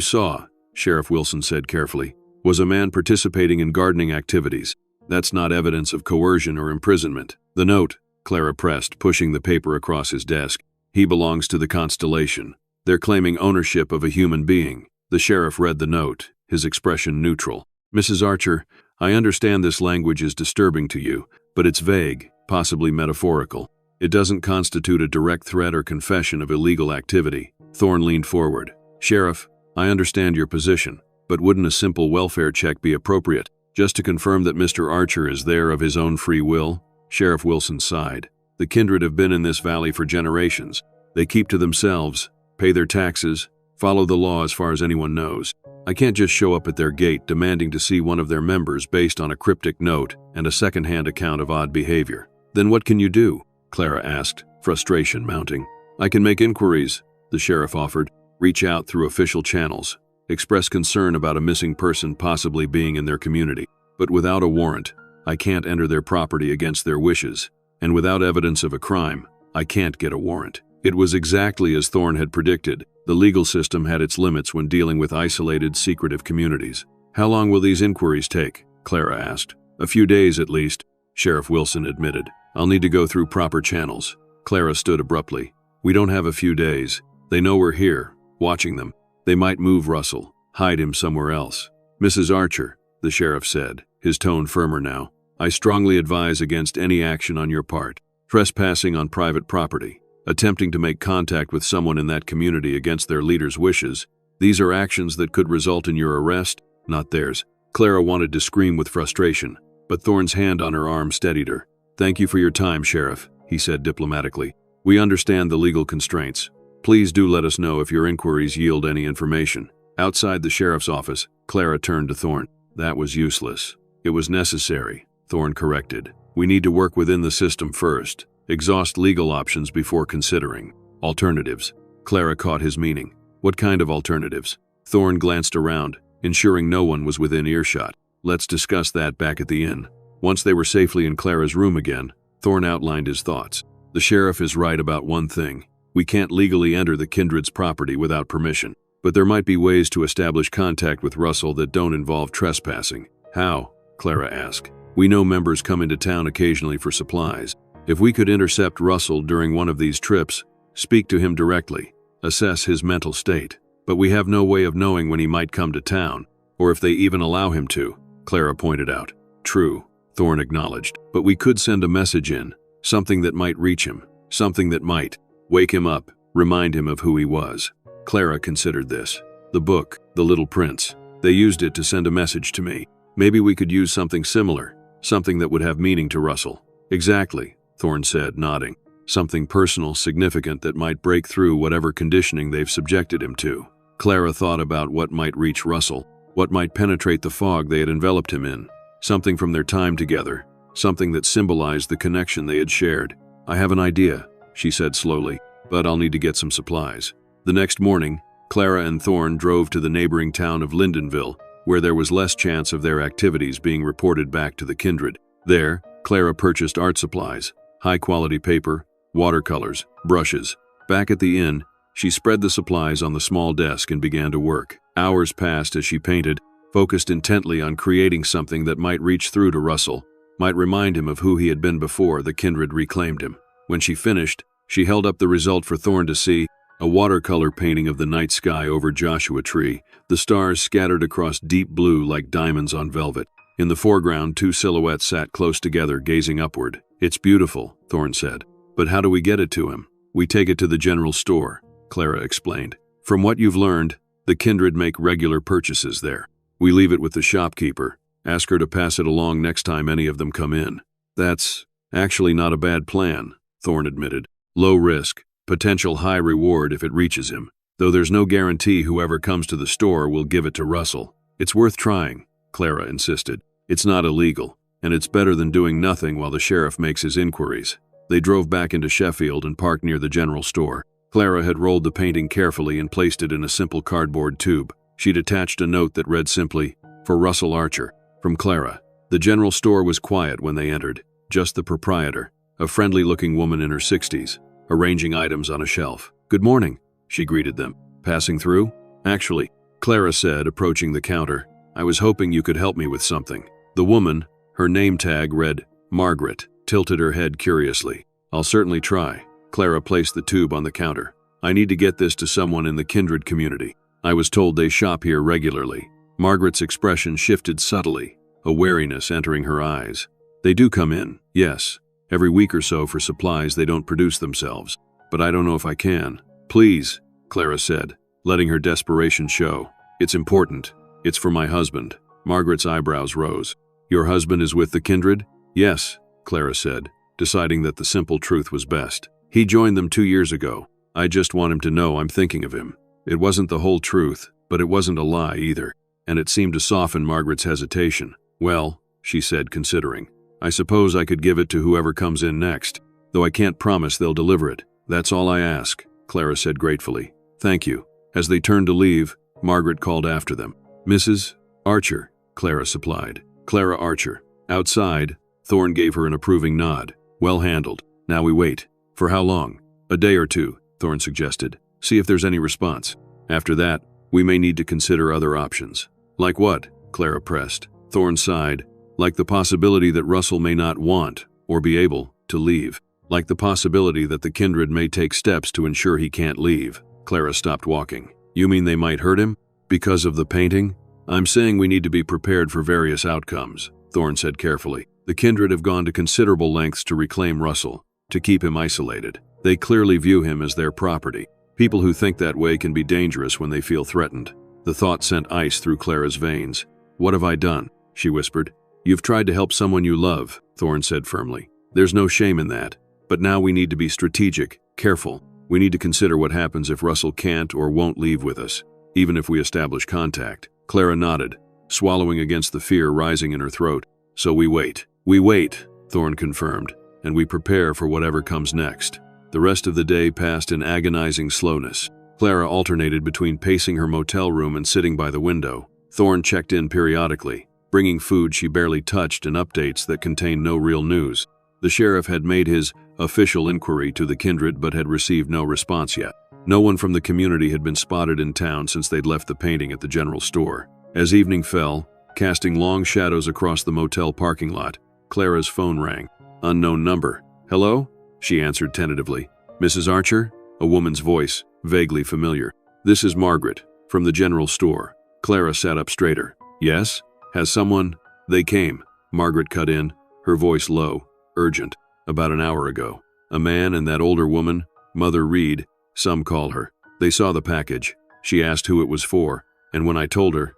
saw, Sheriff Wilson said carefully, was a man participating in gardening activities. That's not evidence of coercion or imprisonment. The note, Clara pressed, pushing the paper across his desk. He belongs to the Constellation. They're claiming ownership of a human being. The sheriff read the note, his expression neutral. Mrs. Archer, I understand this language is disturbing to you, but it's vague, possibly metaphorical. It doesn't constitute a direct threat or confession of illegal activity. Thorne leaned forward. Sheriff, I understand your position, but wouldn't a simple welfare check be appropriate, just to confirm that Mr. Archer is there of his own free will? Sheriff Wilson sighed. The kindred have been in this valley for generations. They keep to themselves, pay their taxes, follow the law as far as anyone knows. I can't just show up at their gate demanding to see one of their members based on a cryptic note and a second-hand account of odd behavior. Then what can you do? Clara asked, frustration mounting. I can make inquiries, the sheriff offered, reach out through official channels, express concern about a missing person possibly being in their community. But without a warrant, I can't enter their property against their wishes, and without evidence of a crime, I can't get a warrant. It was exactly as Thorne had predicted. The legal system had its limits when dealing with isolated, secretive communities. How long will these inquiries take? Clara asked. A few days at least, Sheriff Wilson admitted. I'll need to go through proper channels. Clara stood abruptly. We don't have a few days. They know we're here, watching them. They might move Russell, hide him somewhere else. Mrs. Archer, the sheriff said, his tone firmer now, I strongly advise against any action on your part. Trespassing on private property, attempting to make contact with someone in that community against their leader's wishes, these are actions that could result in your arrest, not theirs. Clara wanted to scream with frustration, but Thorne's hand on her arm steadied her. Thank you for your time, Sheriff, he said diplomatically. We understand the legal constraints. Please do let us know if your inquiries yield any information. Outside the sheriff's office, Clara turned to Thorne. That was useless. It was necessary, Thorne corrected. We need to work within the system first. Exhaust legal options before considering alternatives. Clara caught his meaning. What kind of alternatives? Thorne glanced around, ensuring no one was within earshot. Let's discuss that back at the inn. Once they were safely in Clara's room again, Thorne outlined his thoughts. The sheriff is right about one thing. We can't legally enter the kindred's property without permission, but there might be ways to establish contact with Russell that don't involve trespassing. How? Clara asked. We know members come into town occasionally for supplies. If we could intercept Russell during one of these trips, speak to him directly, assess his mental state. But we have no way of knowing when he might come to town, or if they even allow him to, Clara pointed out. True, Thorne acknowledged, but we could send a message in, something that might reach him, something that might wake him up, remind him of who he was. Clara considered this. The book, The Little Prince, they used it to send a message to me. Maybe we could use something similar, something that would have meaning to Russell. Exactly, Thorne said, nodding. something personal, significant that might break through whatever conditioning they've subjected him to. Clara thought about what might reach Russell, what might penetrate the fog they had enveloped him in. Something from their time together, something that symbolized the connection they had shared. "I have an idea," she said slowly, "but I'll need to get some supplies." The next morning, Clara and Thorne drove to the neighboring town of Lindenville, where there was less chance of their activities being reported back to the kindred. There, Clara purchased art supplies, high-quality paper, watercolors, brushes. Back at the inn, she spread the supplies on the small desk and began to work. Hours passed as she painted, focused intently on creating something that might reach through to Russell, might remind him of who he had been before the kindred reclaimed him. When she finished, she held up the result for Thorne to see, a watercolor painting of the night sky over Joshua Tree, the stars scattered across deep blue like diamonds on velvet. In the foreground, two silhouettes sat close together, gazing upward. "It's beautiful," Thorne said. "But how do we get it to him?" "We take it to the general store," Clara explained. "From what you've learned, the kindred make regular purchases there. We leave it with the shopkeeper. Ask her to pass it along next time any of them come in." "That's actually not a bad plan," Thorne admitted. "Low risk, potential high reward if it reaches him. Though there's no guarantee whoever comes to the store will give it to Russell. It's worth trying," Clara insisted. "It's not illegal, and it's better than doing nothing while the sheriff makes his inquiries." They drove back into Sheffield and parked near the general store. Clara had rolled the painting carefully and placed it in a simple cardboard tube. She'd attached a note that read simply, "For Russell Archer, from Clara." The general store was quiet when they entered, just the proprietor, a friendly-looking woman in her 60s, arranging items on a shelf. "Good morning," she greeted them. "Passing through?" "Actually," Clara said, approaching the counter, "I was hoping you could help me with something." The woman, her name tag read Margaret, tilted her head curiously. "I'll certainly try." Clara placed the tube on the counter. "I need to get this to someone in the kindred community. I was told they shop here regularly." Margaret's expression shifted subtly, a wariness entering her eyes. "They do come in, yes, every week or so for supplies they don't produce themselves. But I don't know if I can." "Please," Clara said, letting her desperation show. "It's important. It's for my husband." Margaret's eyebrows rose. "Your husband is with the kindred?" "Yes," Clara said, deciding that the simple truth was best. "He joined them 2 years ago. I just want him to know I'm thinking of him." It wasn't the whole truth, but it wasn't a lie either, and it seemed to soften Margaret's hesitation. "Well," she said, considering, "I suppose I could give it to whoever comes in next, though I can't promise they'll deliver it. That's all I ask," Clara said gratefully. "Thank you." As they turned to leave, Margaret called after them. "Mrs. Archer," Clara supplied. "Clara Archer." Outside, Thorne gave her an approving nod. "Well handled. Now we wait." "For how long?" "A day or two," Thorne suggested. "See if there's any response. After that, we may need to consider other options." "Like what?" Clara pressed. Thorne sighed. "Like the possibility that Russell may not want, or be able, to leave. Like the possibility that the kindred may take steps to ensure he can't leave." Clara stopped walking. "You mean they might hurt him? Because of the painting?" "I'm saying we need to be prepared for various outcomes," Thorne said carefully. "The kindred have gone to considerable lengths to reclaim Russell, to keep him isolated. They clearly view him as their property. People who think that way can be dangerous when they feel threatened." The thought sent ice through Clara's veins. "What have I done?" she whispered. "You've tried to help someone you love," Thorne said firmly. "There's no shame in that. But now we need to be strategic, careful. We need to consider what happens if Russell can't or won't leave with us, even if we establish contact." Clara nodded, swallowing against the fear rising in her throat. "So we wait." "We wait," Thorne confirmed, "and we prepare for whatever comes next." The rest of the day passed in agonizing slowness. Clara alternated between pacing her motel room and sitting by the window. Thorne checked in periodically, bringing food she barely touched and updates that contained no real news. The sheriff had made his official inquiry to the kindred but had received no response yet. No one from the community had been spotted in town since they'd left the painting at the general store. As evening fell, casting long shadows across the motel parking lot, Clara's phone rang. Unknown number. "Hello?" she answered tentatively. "Mrs. Archer?" A woman's voice, vaguely familiar. "This is Margaret, from the general store." Clara sat up straighter. "Yes? Has someone—" "They came," Margaret cut in, her voice low, urgent. "About an hour ago. A man and that older woman, Mother Reed, some call her. They saw the package. She asked who it was for, and when I told her,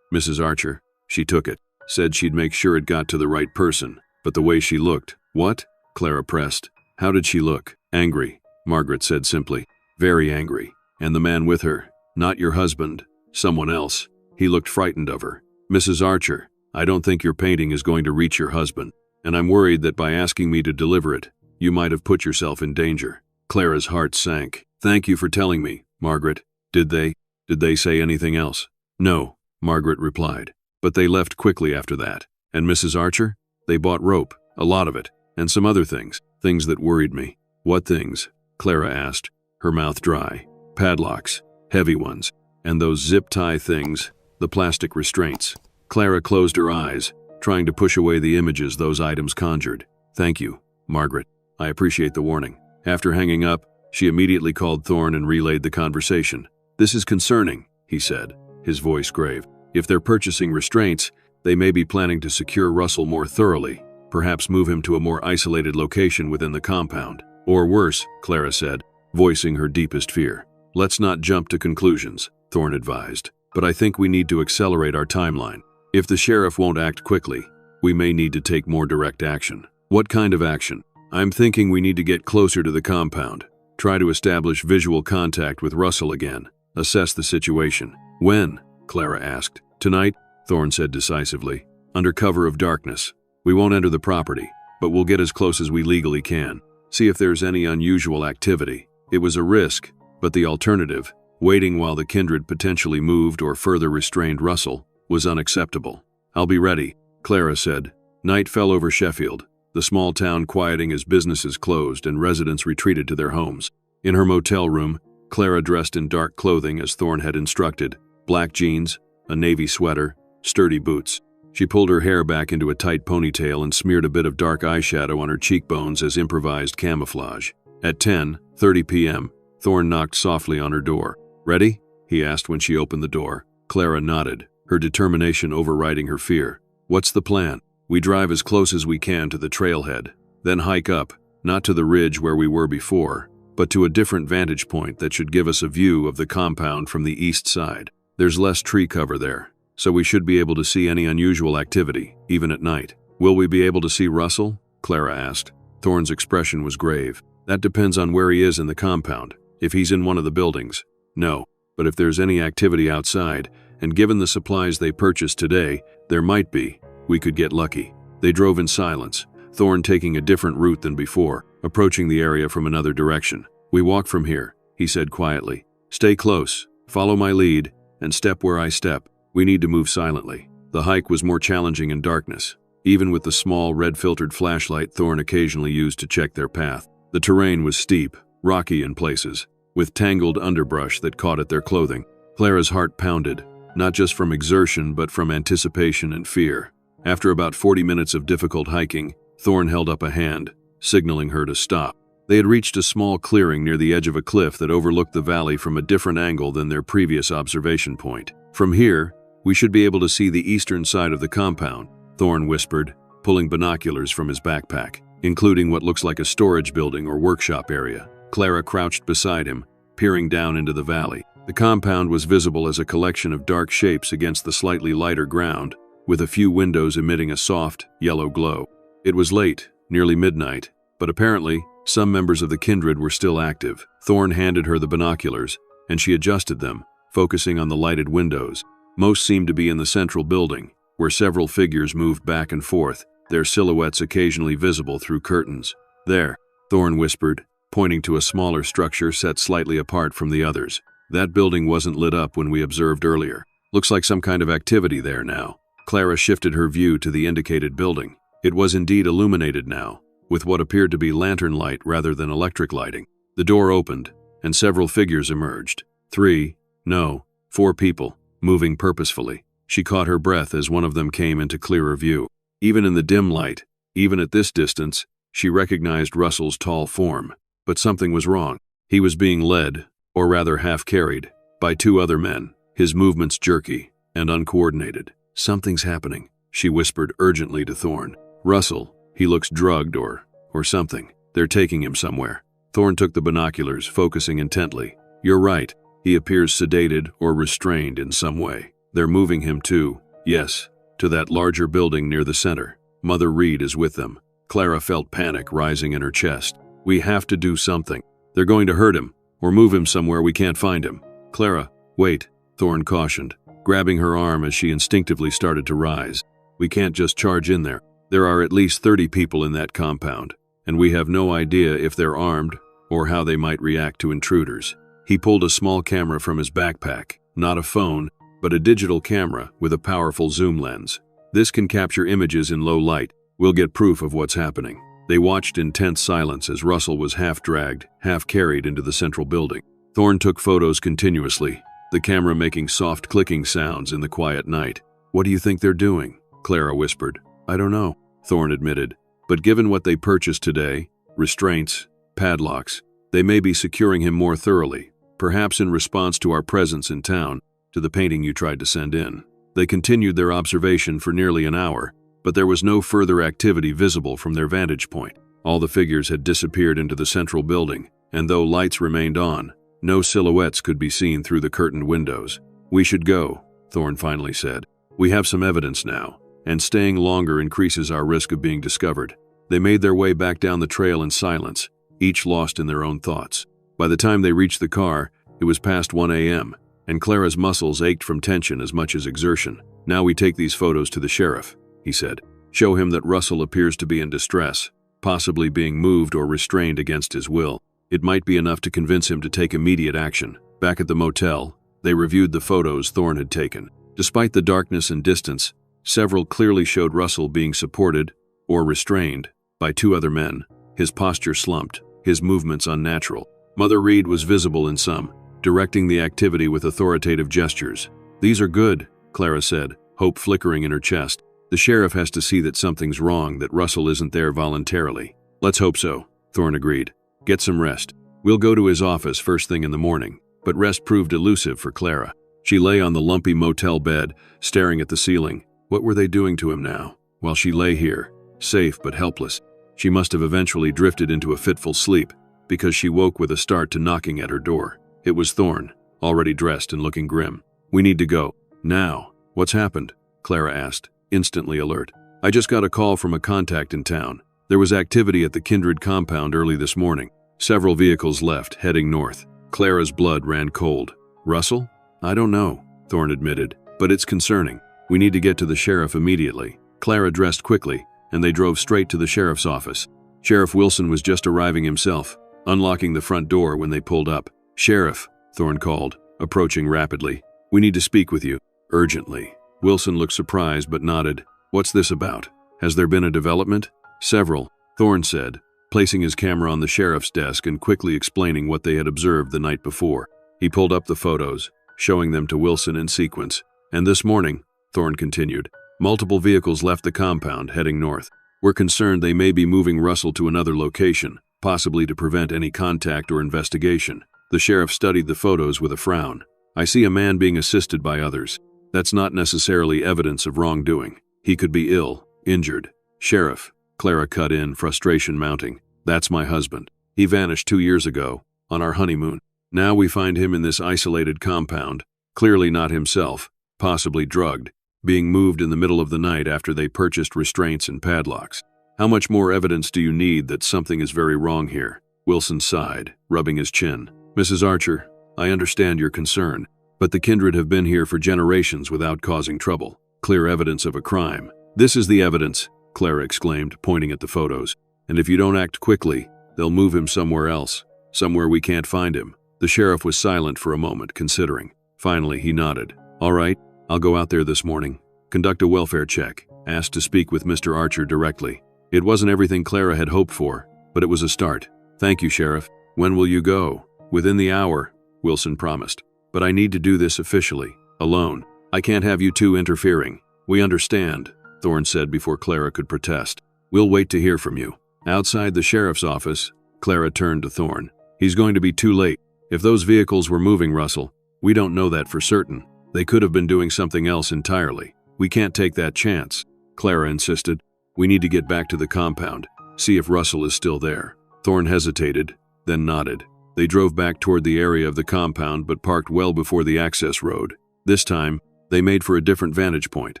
Mrs. Archer, she took it. Said she'd make sure it got to the right person, but the way she looked—" "What?" Clara pressed. How did she look? Angry, Margaret said simply. Very angry. And the man with her? Not your husband. Someone else. He looked frightened of her. Mrs. Archer, I don't think your painting is going to reach your husband, and I'm worried that by asking me to deliver it, you might have put yourself in danger. Clara's heart sank. Thank you for telling me, Margaret. Did they say anything else? No, Margaret replied. But they left quickly after that. And Mrs. Archer? They bought rope, a lot of it, and some other things that worried me. What things? Clara asked, her mouth dry. Padlocks, heavy ones, and those zip tie things, the plastic restraints. Clara closed her eyes, trying to push away the images those items conjured. Thank you, Margaret. I appreciate the warning. After hanging up, she immediately called Thorne and relayed the conversation. This is concerning, he said, his voice grave. If they're purchasing restraints, they may be planning to secure Russell more thoroughly, perhaps move him to a more isolated location within the compound. Or worse, Clara said, voicing her deepest fear. Let's not jump to conclusions, Thorne advised, but I think we need to accelerate our timeline. If the sheriff won't act quickly, we may need to take more direct action. What kind of action? I'm thinking we need to get closer to the compound, try to establish visual contact with Russell again, assess the situation. When? Clara asked. Tonight, Thorne said decisively, under cover of darkness. We won't enter the property, but we'll get as close as we legally can, see if there's any unusual activity. It was a risk, but the alternative, waiting while the kindred potentially moved or further restrained Russell, was unacceptable. I'll be ready, Clara said. Night fell over Sheffield, the small town quieting as businesses closed and residents retreated to their homes. In her motel room, Clara dressed in dark clothing as Thorne had instructed, black jeans, a navy sweater, sturdy boots. She pulled her hair back into a tight ponytail and smeared a bit of dark eyeshadow on her cheekbones as improvised camouflage. At 10:30 p.m., Thorne knocked softly on her door. Ready? He asked when she opened the door. Clara nodded, her determination overriding her fear. What's the plan? We drive as close as we can to the trailhead, then hike up, not to the ridge where we were before, but to a different vantage point that should give us a view of the compound from the east side. There's less tree cover there, so we should be able to see any unusual activity, even at night. Will we be able to see Russell? Clara asked. Thorne's expression was grave. That depends on where he is in the compound. If he's in one of the buildings, no. But if there's any activity outside, and given the supplies they purchased today, there might be, we could get lucky. They drove in silence, Thorne taking a different route than before, approaching the area from another direction. We walk from here, he said quietly. Stay close, follow my lead, and step where I step. We need to move silently. The hike was more challenging in darkness, even with the small red-filtered flashlight Thorne occasionally used to check their path. The terrain was steep, rocky in places, with tangled underbrush that caught at their clothing. Clara's heart pounded, not just from exertion but from anticipation and fear. After about 40 minutes of difficult hiking, Thorne held up a hand, signaling her to stop. They had reached a small clearing near the edge of a cliff that overlooked the valley from a different angle than their previous observation point. From here, we should be able to see the eastern side of the compound, Thorne whispered, pulling binoculars from his backpack, including what looks like a storage building or workshop area. Clara crouched beside him, peering down into the valley. The compound was visible as a collection of dark shapes against the slightly lighter ground, with a few windows emitting a soft, yellow glow. It was late, nearly midnight, but apparently, some members of the kindred were still active. Thorne handed her the binoculars, and she adjusted them, focusing on the lighted windows. Most seemed to be in the central building, where several figures moved back and forth, their silhouettes occasionally visible through curtains. There, Thorne whispered, pointing to a smaller structure set slightly apart from the others. That building wasn't lit up when we observed earlier. Looks like some kind of activity there now. Clara shifted her view to the indicated building. It was indeed illuminated now, with what appeared to be lantern light rather than electric lighting. The door opened, and several figures emerged. 4 people, moving purposefully. She caught her breath as one of them came into clearer view. Even in the dim light, even at this distance, she recognized Russell's tall form. But something was wrong. He was being led, or rather half-carried, by 2 other men, his movements jerky and uncoordinated. Something's happening, she whispered urgently to Thorne. Russell, he looks drugged or something. They're taking him somewhere. Thorne took the binoculars, focusing intently. You're right. He appears sedated or restrained in some way. They're moving him to that larger building near the center. Mother Reed is with them. Clara felt panic rising in her chest. We have to do something. They're going to hurt him, or move him somewhere we can't find him. Clara, wait, Thorne cautioned, grabbing her arm as she instinctively started to rise. We can't just charge in there. There are at least 30 people in that compound, and we have no idea if they're armed or how they might react to intruders. He pulled a small camera from his backpack, not a phone, but a digital camera with a powerful zoom lens. This can capture images in low light. We'll get proof of what's happening. They watched in tense silence as Russell was half dragged, half carried into the central building. Thorne took photos continuously, the camera making soft clicking sounds in the quiet night. What do you think they're doing? Clara whispered. I don't know, Thorne admitted. But given what they purchased today, restraints, padlocks, they may be securing him more thoroughly, perhaps in response to our presence in town, to the painting you tried to send in. They continued their observation for nearly an hour, but there was no further activity visible from their vantage point. All the figures had disappeared into the central building, and though lights remained on, no silhouettes could be seen through the curtained windows. We should go, Thorne finally said. We have some evidence now, and staying longer increases our risk of being discovered. They made their way back down the trail in silence, each lost in their own thoughts. By the time they reached the car, it was past 1 a.m., and Clara's muscles ached from tension as much as exertion. Now we take these photos to the sheriff, he said. Show him that Russell appears to be in distress, possibly being moved or restrained against his will. It might be enough to convince him to take immediate action. Back at the motel, they reviewed the photos Thorne had taken. Despite the darkness and distance, several clearly showed Russell being supported, or restrained, by two other men. His posture slumped, his movements unnatural. Mother Reed was visible in some, directing the activity with authoritative gestures. These are good, Clara said, hope flickering in her chest. The sheriff has to see that something's wrong, that Russell isn't there voluntarily. Let's hope so, Thorne agreed. Get some rest. We'll go to his office first thing in the morning. But rest proved elusive for Clara. She lay on the lumpy motel bed, staring at the ceiling. What were they doing to him now? While she lay here, safe but helpless, she must have eventually drifted into a fitful sleep, because she woke with a start to knocking at her door. It was Thorne, already dressed and looking grim. We need to go. Now. What's happened? Clara asked, instantly alert. I just got a call from a contact in town. There was activity at the Kindred compound early this morning. Several vehicles left, heading north. Clara's blood ran cold. Russell? I don't know, Thorne admitted, but it's concerning. We need to get to the sheriff immediately. Clara dressed quickly, and they drove straight to the sheriff's office. Sheriff Wilson was just arriving himself, unlocking the front door when they pulled up. Sheriff, Thorne called, approaching rapidly. We need to speak with you, urgently. Wilson looked surprised but nodded. What's this about? Has there been a development? Several, Thorne said, placing his camera on the sheriff's desk and quickly explaining what they had observed the night before. He pulled up the photos, showing them to Wilson in sequence. And this morning, Thorne continued, multiple vehicles left the compound, heading north. We're concerned they may be moving Russell to another location, possibly to prevent any contact or investigation. The sheriff studied the photos with a frown. I see a man being assisted by others. That's not necessarily evidence of wrongdoing. He could be ill, injured. Sheriff, Clara cut in, frustration mounting. That's my husband. He vanished 2 years ago, on our honeymoon. Now we find him in this isolated compound, clearly not himself, possibly drugged, being moved in the middle of the night after they purchased restraints and padlocks. How much more evidence do you need that something is very wrong here? Wilson sighed, rubbing his chin. Mrs. Archer, I understand your concern, but the Kindred have been here for generations without causing trouble. Clear evidence of a crime. This is the evidence, Clara exclaimed, pointing at the photos. And if you don't act quickly, they'll move him somewhere else, somewhere we can't find him. The sheriff was silent for a moment, considering. Finally, he nodded. All right, I'll go out there this morning. Conduct a welfare check. Asked to speak with Mr. Archer directly. It wasn't everything Clara had hoped for, but it was a start. Thank you, Sheriff. When will you go? Within the hour, Wilson promised. But I need to do this officially, alone. I can't have you two interfering. We understand, Thorne said before Clara could protest. We'll wait to hear from you. Outside the sheriff's office, Clara turned to Thorne. He's going to be too late. If those vehicles were moving Russell, we don't know that for certain. They could have been doing something else entirely. We can't take that chance, Clara insisted. We need to get back to the compound, see if Russell is still there. Thorne hesitated, then nodded. They drove back toward the area of the compound but parked well before the access road. This time, they made for a different vantage point,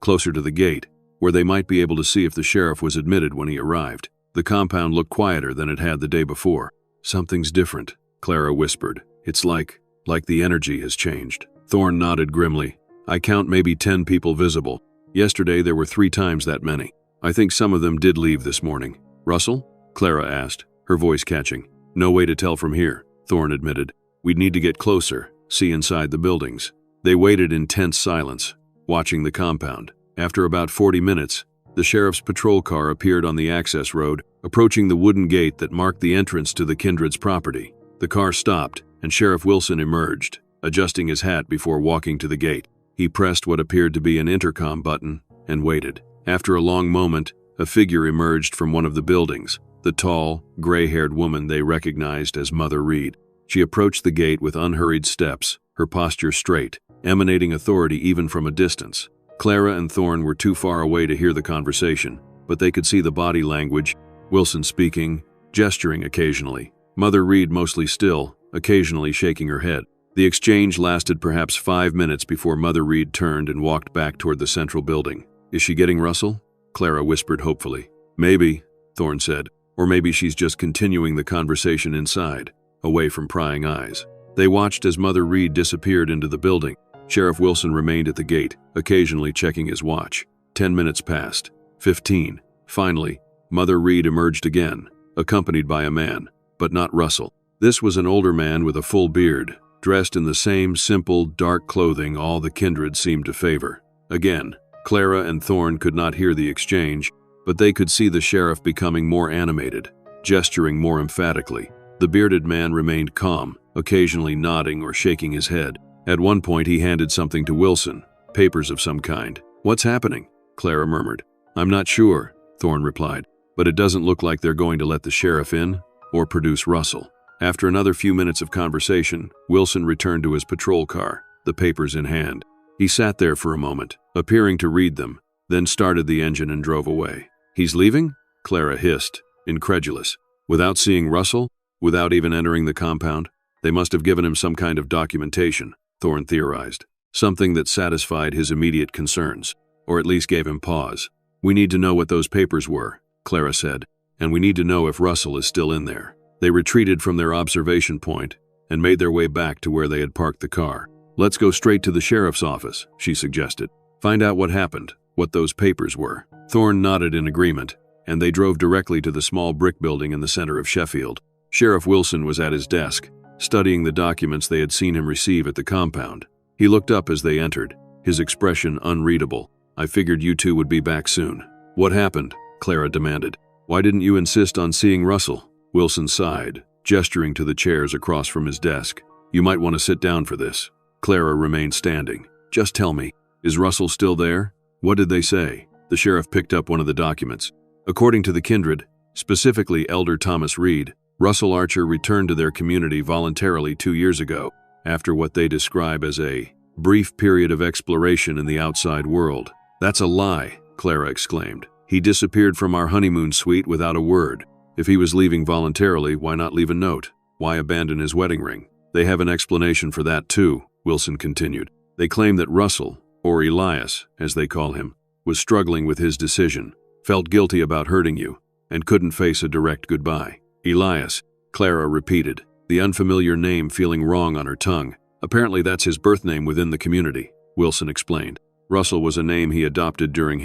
closer to the gate, where they might be able to see if the sheriff was admitted when he arrived. The compound looked quieter than it had the day before. "Something's different," Clara whispered. "It's like the energy has changed." Thorne nodded grimly. "I count maybe 10 people visible. Yesterday there were 3 times that many. I think some of them did leave this morning." "Russell?" Clara asked, her voice catching. "No way to tell from here," Thorne admitted. "We'd need to get closer, see inside the buildings." They waited in tense silence, watching the compound. After about 40 minutes, the sheriff's patrol car appeared on the access road, approaching the wooden gate that marked the entrance to the Kindred's property. The car stopped, and Sheriff Wilson emerged, adjusting his hat before walking to the gate. He pressed what appeared to be an intercom button and waited. After a long moment, a figure emerged from one of the buildings, the tall, gray-haired woman they recognized as Mother Reed. She approached the gate with unhurried steps, her posture straight, emanating authority even from a distance. Clara and Thorne were too far away to hear the conversation, but they could see the body language, Wilson speaking, gesturing occasionally. Mother Reed mostly still, occasionally shaking her head. The exchange lasted perhaps 5 minutes before Mother Reed turned and walked back toward the central building. "Is she getting Russell?" Clara whispered hopefully. "Maybe," Thorne said. "Or maybe she's just continuing the conversation inside, away from prying eyes." They watched as Mother Reed disappeared into the building. Sheriff Wilson remained at the gate, occasionally checking his watch. 10 minutes passed. 15. Finally, Mother Reed emerged again, accompanied by a man, but not Russell. This was an older man with a full beard, dressed in the same simple, dark clothing all the Kindred seemed to favor. Again, Clara and Thorne could not hear the exchange, but they could see the sheriff becoming more animated, gesturing more emphatically. The bearded man remained calm, occasionally nodding or shaking his head. At one point he handed something to Wilson, papers of some kind. "What's happening?" Clara murmured. "I'm not sure," Thorne replied, "but it doesn't look like they're going to let the sheriff in or produce Russell." After another few minutes of conversation, Wilson returned to his patrol car, the papers in hand. He sat there for a moment, appearing to read them, then started the engine and drove away. "He's leaving?" Clara hissed, incredulous. "Without seeing Russell? Without even entering the compound? They must have given him some kind of documentation," Thorne theorized. "Something that satisfied his immediate concerns, or at least gave him pause." "We need to know what those papers were," Clara said, "and we need to know if Russell is still in there." They retreated from their observation point and made their way back to where they had parked the car. "Let's go straight to the sheriff's office," she suggested. "Find out what happened, what those papers were." Thorne nodded in agreement, and they drove directly to the small brick building in the center of Sheffield. Sheriff Wilson was at his desk, studying the documents they had seen him receive at the compound. He looked up as they entered, his expression unreadable. "I figured you two would be back soon." "What happened?" Clara demanded. "Why didn't you insist on seeing Russell?" Wilson sighed, gesturing to the chairs across from his desk. "You might want to sit down for this." Clara remained standing. "Just tell me, is Russell still there?" "What did they say?" The sheriff picked up one of the documents. "According to the Kindred, specifically Elder Thomas Reed, Russell Archer returned to their community voluntarily 2 years ago, after what they describe as a brief period of exploration in the outside world." "That's a lie," Clara exclaimed. "He disappeared from our honeymoon suite without a word. If he was leaving voluntarily, why not leave a note? Why abandon his wedding ring?" "They have an explanation for that too," Wilson continued. "They claim that Russell, or Elias, as they call him, was struggling with his decision, felt guilty about hurting you, and couldn't face a direct goodbye." "Elias," Clara repeated, the unfamiliar name feeling wrong on her tongue. "Apparently that's his birth name within the community," Wilson explained. "Russell was a name he adopted during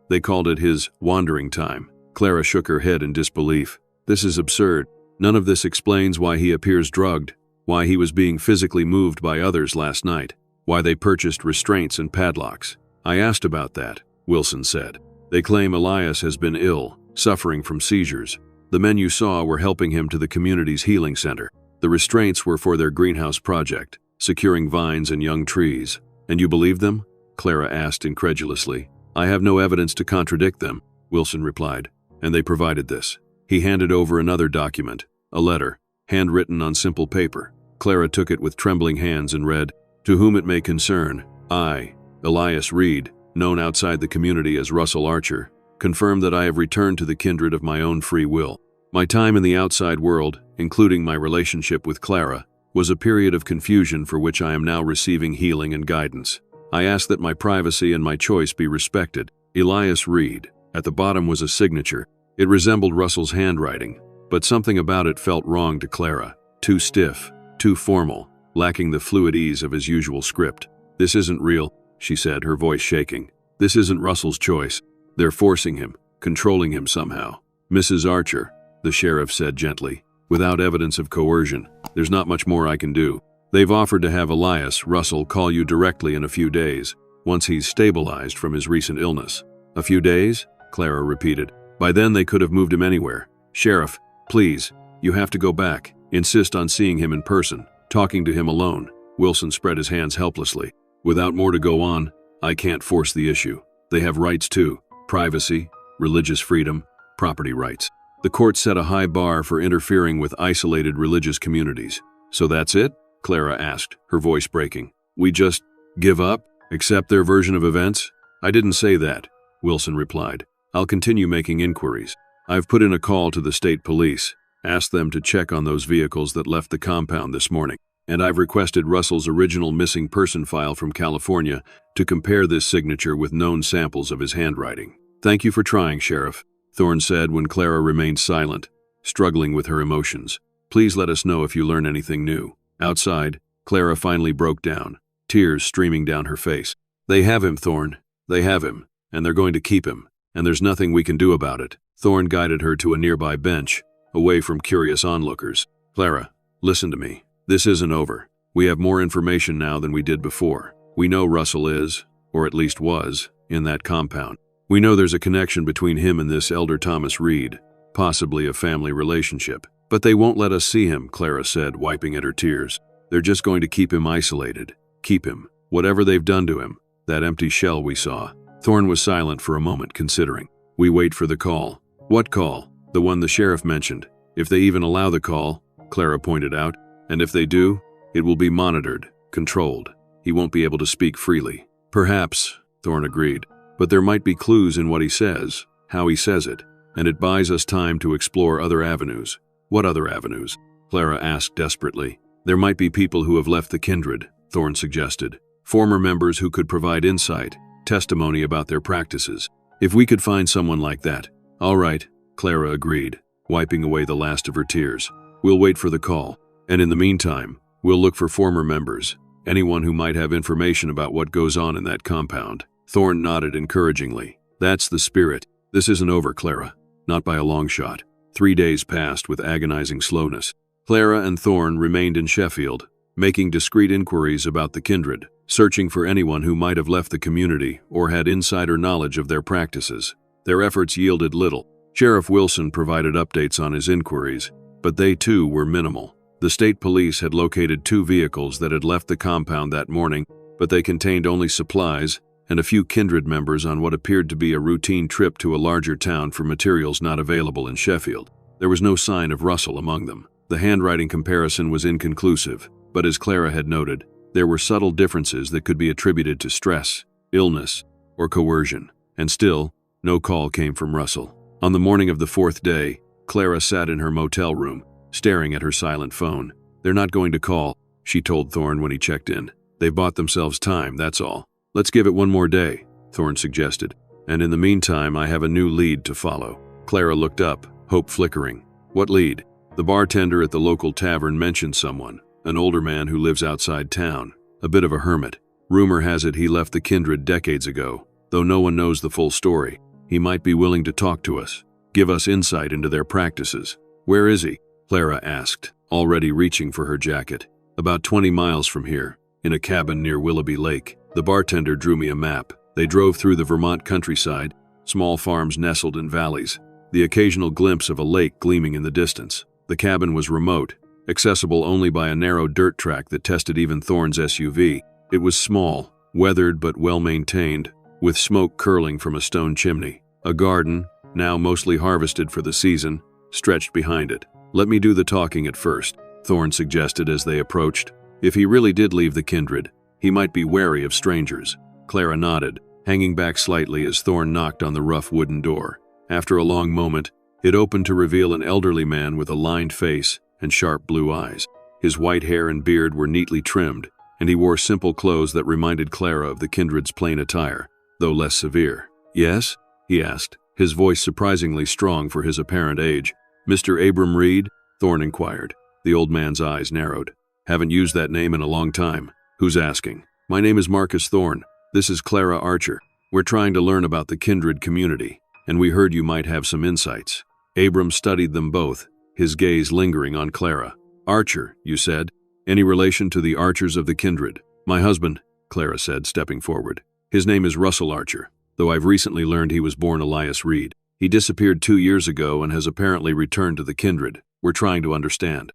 they called it his wandering time." Clara shook her head in disbelief. "This is absurd. None of this explains why he appears drugged, why he was being physically moved by others last night, why they purchased restraints and padlocks." "I asked about that," Wilson said. "They claim Elias has been ill, suffering from seizures. The men you saw were helping him to the community's healing center. The restraints were for their greenhouse project, securing vines and young trees." "And you believe them?" Clara asked incredulously. "I have no evidence to contradict them," Wilson replied, "and they provided this." He handed over another document, a letter, handwritten on simple paper. Clara took it with trembling hands and read, "To whom it may concern, I, Elias Reed, known outside the community as Russell Archer, confirm that I have returned to the Kindred of my own free will. My time in the outside world, including my relationship with Clara, was a period of confusion for which I am now receiving healing and guidance. I ask that my privacy and my choice be respected. Elias Reed." At the bottom was a signature. It resembled Russell's handwriting, but something about it felt wrong to Clara. Too stiff, too formal, lacking the fluid ease of his usual script. "This isn't real," she said, her voice shaking. "This isn't Russell's choice. They're forcing him, controlling him somehow." "Mrs. Archer," the sheriff said gently, "without evidence of coercion, there's not much more I can do. They've offered to have Elias Russell call you directly in a few days, once he's stabilized from his recent illness." "A few days?" Clara repeated. "By then they could have moved him anywhere." "Sheriff, please, you have to go back. Insist on seeing him in person, talking to him alone." Wilson spread his hands helplessly. "Without more to go on, I can't force the issue. They have rights too. Privacy, religious freedom, property rights. The court set a high bar for interfering with isolated religious communities." "So that's it?" Clara asked, her voice breaking. "We just give up? Accept their version of events?" "I didn't say that," Wilson replied. "I'll continue making inquiries. I've put in a call to the state police, asked them to check on those vehicles that left the compound this morning, and I've requested Russell's original missing person file from California to compare this signature with known samples of his handwriting." "Thank you for trying, Sheriff," Thorne said when Clara remained silent, struggling with her emotions. "Please let us know if you learn anything new." Outside, Clara finally broke down, tears streaming down her face. "They have him, Thorne. They have him, and they're going to keep him, and there's nothing we can do about it." Thorne guided her to a nearby bench, away from curious onlookers. "Clara, listen to me. This isn't over. We have more information now than we did before. We know Russell is, or at least was, in that compound. We know there's a connection between him and this elder Thomas Reed, possibly a family relationship. But they won't let us see him," Clara said, wiping at her tears. "They're just going to keep him isolated. Keep him. Whatever they've done to him. That empty shell we saw." Thorne was silent for a moment, considering. "We wait for the call." "What call?" "The one the sheriff mentioned. If they even allow the call," Clara pointed out. "And if they do, it will be monitored, controlled. He won't be able to speak freely." "Perhaps," Thorne agreed. "But there might be clues in what he says, how he says it, and it buys us time to explore other avenues." "What other avenues?" Clara asked desperately. "There might be people who have left the kindred," Thorne suggested. "Former members who could provide insight, testimony about their practices. If we could find someone like that." "All right," Clara agreed, wiping away the last of her tears. "We'll wait for the call. And in the meantime, we'll look for former members, anyone who might have information about what goes on in that compound." Thorne nodded encouragingly. "That's the spirit. This isn't over, Clara. Not by a long shot." 3 days passed with agonizing slowness. Clara and Thorne remained in Sheffield, making discreet inquiries about the kindred, searching for anyone who might have left the community or had insider knowledge of their practices. Their efforts yielded little. Sheriff Wilson provided updates on his inquiries, but they too were minimal. The state police had located 2 vehicles that had left the compound that morning, but they contained only supplies and a few kindred members on what appeared to be a routine trip to a larger town for materials not available in Sheffield. There was no sign of Russell among them. The handwriting comparison was inconclusive, but as Clara had noted, there were subtle differences that could be attributed to stress, illness, or coercion. And still, no call came from Russell. On the morning of the 4th day, Clara sat in her motel room, staring at her silent phone. "They're not going to call," she told Thorne when he checked in. "They've bought themselves time, that's all." "Let's give it one more day," Thorne suggested. "And in the meantime, I have a new lead to follow." Clara looked up, hope flickering. "What lead?" "The bartender at the local tavern mentioned someone, an older man who lives outside town, a bit of a hermit. Rumor has it he left the kindred decades ago, though no one knows the full story. He might be willing to talk to us, give us insight into their practices." "Where is he?" Clara asked, already reaching for her jacket. "About 20 miles from here, in a cabin near Willoughby Lake." The bartender drew me a map. They drove through the Vermont countryside, small farms nestled in valleys, the occasional glimpse of a lake gleaming in the distance. The cabin was remote, accessible only by a narrow dirt track that tested even Thorne's SUV. It was small, weathered but well-maintained, with smoke curling from a stone chimney. A garden, now mostly harvested for the season, stretched behind it. "Let me do the talking at first," Thorne suggested as they approached. "If he really did leave the kindred, he might be wary of strangers." Clara nodded, hanging back slightly as Thorne knocked on the rough wooden door. After a long moment, it opened to reveal an elderly man with a lined face and sharp blue eyes. His white hair and beard were neatly trimmed, and he wore simple clothes that reminded Clara of the kindred's plain attire, though less severe. "Yes?" he asked, his voice surprisingly strong for his apparent age. "Mr. Abram Reed?" Thorne inquired. The old man's eyes narrowed. "Haven't used that name in a long time. Who's asking?" "My name is Marcus Thorne. This is Clara Archer. We're trying to learn about the kindred community, and we heard you might have some insights." Abram studied them both, his gaze lingering on Clara. "Archer, you said? Any relation to the Archers of the kindred?" "My husband," Clara said, stepping forward. "His name is Russell Archer, though I've recently learned he was born Elias Reed. He disappeared 2 years ago and has apparently returned to the kindred. We're trying to understand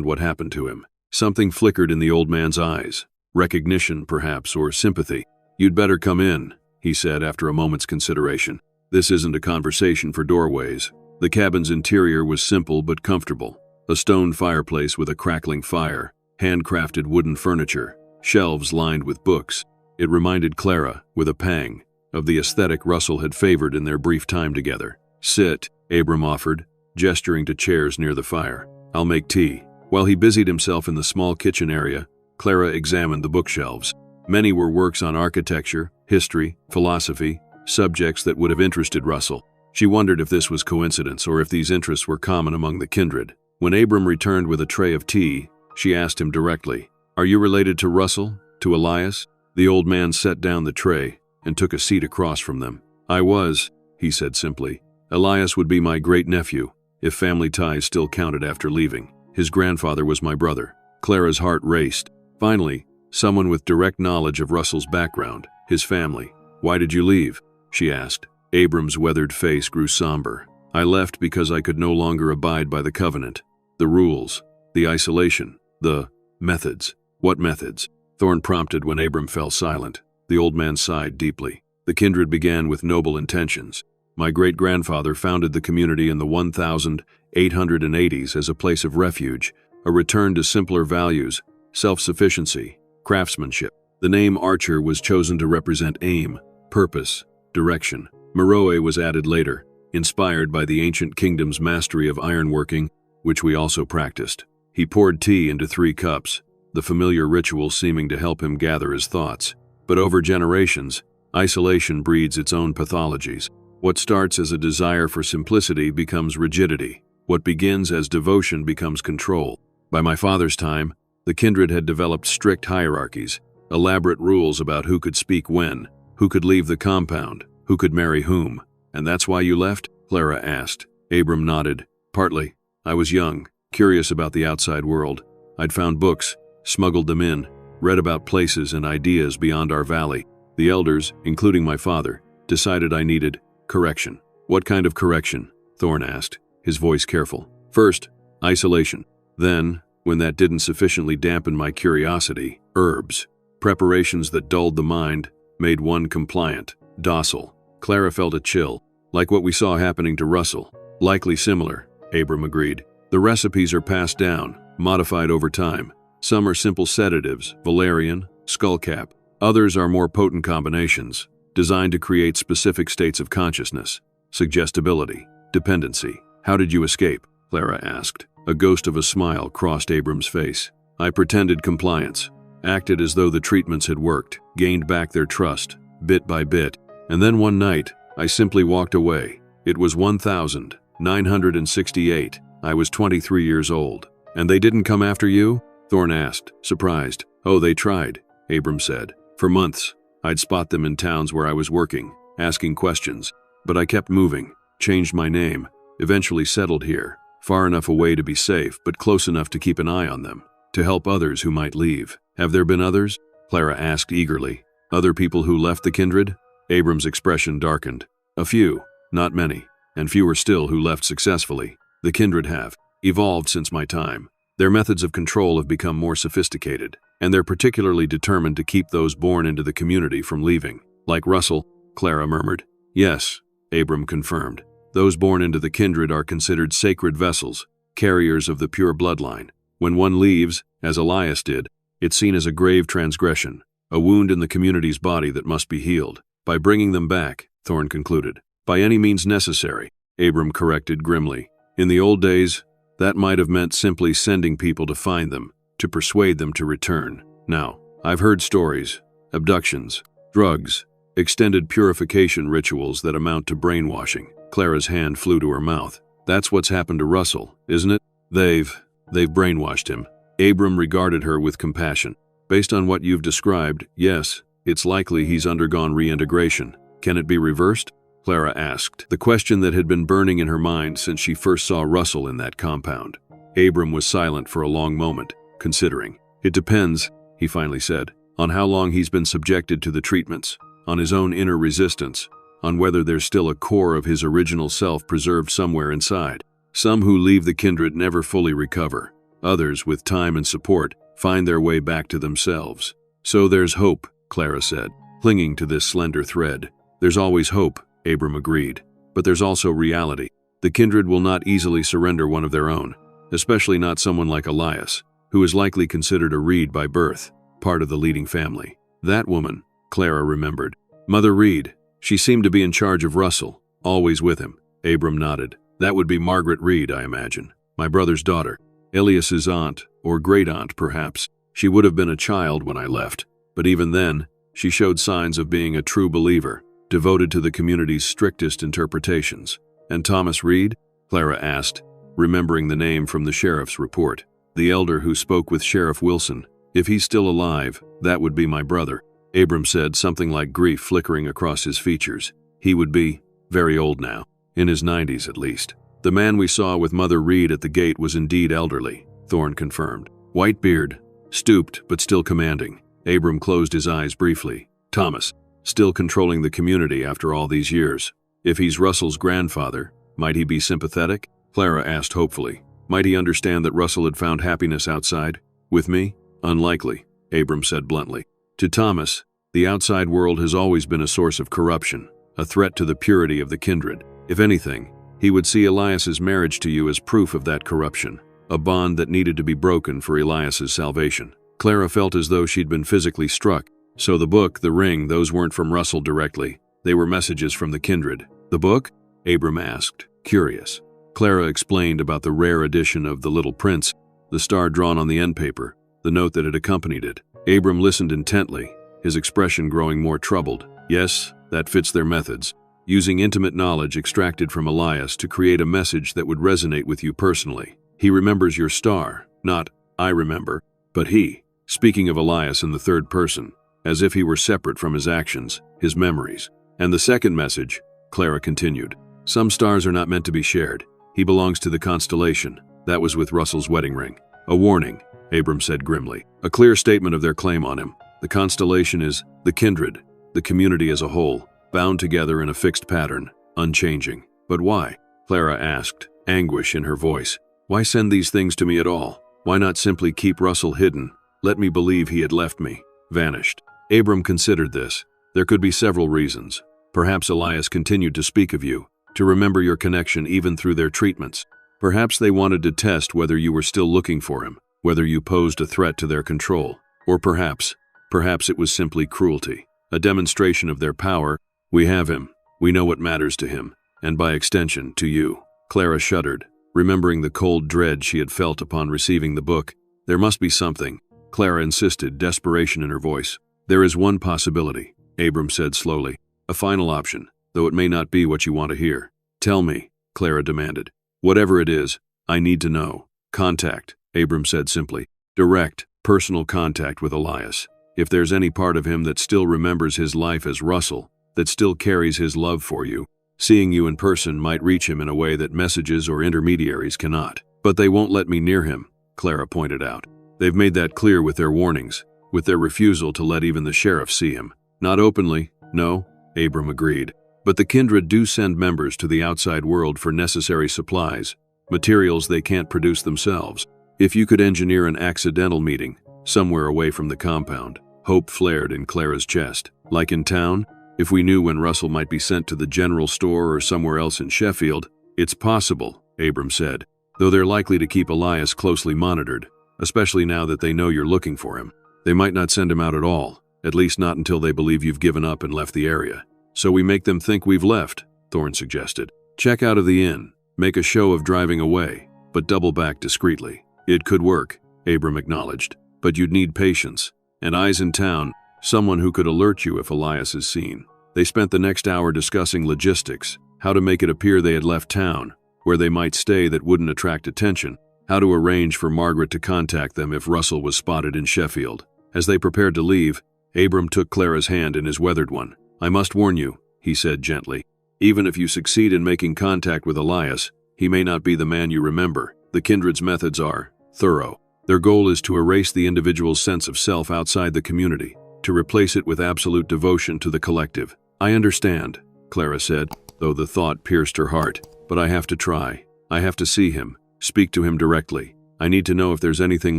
what happened to him." Something flickered in the old man's eyes. Recognition, perhaps, or sympathy. "You'd better come in," he said after a moment's consideration. "This isn't a conversation for doorways." The cabin's interior was simple but comfortable. A stone fireplace with a crackling fire, handcrafted wooden furniture, shelves lined with books. It reminded Clara, with a pang, of the aesthetic Russell had favored in their brief time together. "Sit," Abram offered, gesturing to chairs near the fire. "I'll make tea." While he busied himself in the small kitchen area, Clara examined the bookshelves. Many were works on architecture, history, philosophy, subjects that would have interested Russell. She wondered if this was coincidence or if these interests were common among the kindred. When Abram returned with a tray of tea, she asked him directly, "Are you related to Russell, to Elias?" The old man set down the tray and took a seat across from them. "I was," he said simply. "Elias would be my great-nephew, if family ties still counted after leaving. His grandfather was my brother." Clara's heart raced. Finally, someone with direct knowledge of Russell's background, his family. "Why did you leave?" she asked. Abram's weathered face grew somber. "I left because I could no longer abide by the covenant. The rules, the isolation, the methods." "What methods?" Thorne prompted when Abram fell silent. The old man sighed deeply. "The kindred began with noble intentions. My great-grandfather founded the community in the 1880s as a place of refuge, a return to simpler values, self-sufficiency, craftsmanship. The name Archer was chosen to represent aim, purpose, direction. Meroe was added later, inspired by the ancient kingdom's mastery of ironworking, which we also practiced." He poured tea into 3 cups, the familiar ritual seeming to help him gather his thoughts. "But over generations, isolation breeds its own pathologies. What starts as a desire for simplicity becomes rigidity. What begins as devotion becomes control. By my father's time, the kindred had developed strict hierarchies, elaborate rules about who could speak when, who could leave the compound, who could marry whom." "And that's why you left?" Clara asked. Abram nodded. "Partly. I was young, curious about the outside world. I'd found books, smuggled them in, read about places and ideas beyond our valley. The elders, including my father, decided I needed correction." "What kind of correction?" Thorne asked, his voice careful. "First, isolation. Then, when that didn't sufficiently dampen my curiosity, herbs. Preparations that dulled the mind, made one compliant, docile." Clara felt a chill, like what we saw happening to Russell. "Likely similar," Abram agreed. "The recipes are passed down, modified over time. Some are simple sedatives, valerian, skullcap. Others are more potent combinations, designed to create specific states of consciousness, suggestibility, dependency." "How did you escape?" Clara asked. A ghost of a smile crossed Abram's face. "I pretended compliance, acted as though the treatments had worked, gained back their trust, bit by bit. And then one night, I simply walked away. It was 1968. I was 23 years old." "And they didn't come after you?" Thorne asked, surprised. "Oh, they tried," Abram said. "For months, I'd spot them in towns where I was working, asking questions. But I kept moving, changed my name, eventually settled here, far enough away to be safe, but close enough to keep an eye on them, to help others who might leave." "Have there been others?" Clara asked eagerly. "Other people who left the kindred?" Abram's expression darkened. "A few, not many, and fewer still who left successfully. The kindred have evolved since my time. Their methods of control have become more sophisticated, and they're particularly determined to keep those born into the community from leaving." "Like Russell," Clara murmured. "Yes," Abram confirmed. "Those born into the kindred are considered sacred vessels, carriers of the pure bloodline. When one leaves, as Elias did, it's seen as a grave transgression, a wound in the community's body that must be healed. By bringing them back," Thorne concluded. "By any means necessary," Abram corrected grimly. "In the old days, that might have meant simply sending people to find them, to persuade them to return. Now, I've heard stories, abductions, drugs." Extended purification rituals that amount to brainwashing. Clara's hand flew to her mouth. That's what's happened to Russell, isn't it? They've brainwashed him. Abram regarded her with compassion. Based on what you've described, yes, it's likely he's undergone reintegration. Can it be reversed? Clara asked, the question that had been burning in her mind since she first saw Russell in that compound. Abram was silent for a long moment, considering. It depends, he finally said, on how long he's been subjected to the treatments, on his own inner resistance, on whether there's still a core of his original self preserved somewhere inside. Some who leave the kindred never fully recover. Others, with time and support, find their way back to themselves. So there's hope, Clara said, clinging to this slender thread. There's always hope, Abram agreed. But there's also reality. The kindred will not easily surrender one of their own, especially not someone like Elias, who is likely considered a Reed by birth, part of the leading family. That woman, Clara remembered. Mother Reed. She seemed to be in charge of Russell, always with him. Abram nodded. That would be Margaret Reed, I imagine. My brother's daughter. Elias's aunt, or great-aunt perhaps. She would have been a child when I left, but even then, she showed signs of being a true believer, devoted to the community's strictest interpretations. And Thomas Reed? Clara asked, remembering the name from the sheriff's report. The elder who spoke with Sheriff Wilson. If he's still alive, that would be my brother. Abram said, something like grief flickering across his features. He would be very old now, in his 90s at least. The man we saw with Mother Reed at the gate was indeed elderly, Thorne confirmed. White beard, stooped but still commanding. Abram closed his eyes briefly. Thomas, still controlling the community after all these years. If he's Russell's grandfather, might he be sympathetic? Clara asked hopefully. Might he understand that Russell had found happiness outside? With me? Unlikely, Abram said bluntly. To Thomas, the outside world has always been a source of corruption, a threat to the purity of the kindred. If anything, he would see Elias's marriage to you as proof of that corruption, a bond that needed to be broken for Elias's salvation. Clara felt as though she'd been physically struck. So the book, the ring, those weren't from Russell directly. They were messages from the kindred. The book? Abram asked, curious. Clara explained about the rare edition of The Little Prince, the star drawn on the end paper, the note that had accompanied it. Abram listened intently, his expression growing more troubled. Yes, that fits their methods. Using intimate knowledge extracted from Elias to create a message that would resonate with you personally. He remembers your star, not I remember, but he, speaking of Elias in the third person, as if he were separate from his actions, his memories. And the second message, Clara continued, some stars are not meant to be shared. He belongs to the constellation. That was with Russell's wedding ring. A warning, Abram said grimly. A clear statement of their claim on him. The constellation is the kindred, the community as a whole, bound together in a fixed pattern, unchanging. But why? Clara asked, anguish in her voice. Why send these things to me at all? Why not simply keep Russell hidden? Let me believe he had left me, vanished. Abram considered this. There could be several reasons. Perhaps Elias continued to speak of you, to remember your connection even through their treatments. Perhaps they wanted to test whether you were still looking for him, whether you posed a threat to their control. Or perhaps it was simply cruelty, a demonstration of their power. We have him. We know what matters to him, and by extension, to you. Clara shuddered, remembering the cold dread she had felt upon receiving the book. There must be something, Clara insisted, desperation in her voice. There is one possibility, Abram said slowly. A final option, though it may not be what you want to hear. Tell me, Clara demanded. Whatever it is, I need to know. Contact, Abram said simply. Direct, personal contact with Elias. If there's any part of him that still remembers his life as Russell, that still carries his love for you, seeing you in person might reach him in a way that messages or intermediaries cannot. But they won't let me near him, Clara pointed out. They've made that clear with their warnings, with their refusal to let even the sheriff see him. Not openly, no, Abram agreed. But the kindred do send members to the outside world for necessary supplies, materials they can't produce themselves. If you could engineer an accidental meeting, somewhere away from the compound, hope flared in Clara's chest. Like in town, if we knew when Russell might be sent to the general store or somewhere else in Sheffield, it's possible, Abram said, though they're likely to keep Elias closely monitored, especially now that they know you're looking for him. They might not send him out at all, at least not until they believe you've given up and left the area. So we make them think we've left, Thorne suggested. Check out of the inn, make a show of driving away, but double back discreetly. It could work, Abram acknowledged, but you'd need patience, and eyes in town, someone who could alert you if Elias is seen. They spent the next hour discussing logistics, how to make it appear they had left town, where they might stay that wouldn't attract attention, how to arrange for Margaret to contact them if Russell was spotted in Sheffield. As they prepared to leave, Abram took Clara's hand in his weathered one. "I must warn you," he said gently. "Even if you succeed in making contact with Elias, he may not be the man you remember. The Kindred's methods are thorough. Their goal is to erase the individual's sense of self outside the community, to replace it with absolute devotion to the collective." "I understand," Clara said, though the thought pierced her heart. "But I have to try. I have to see him, speak to him directly. I need to know if there's anything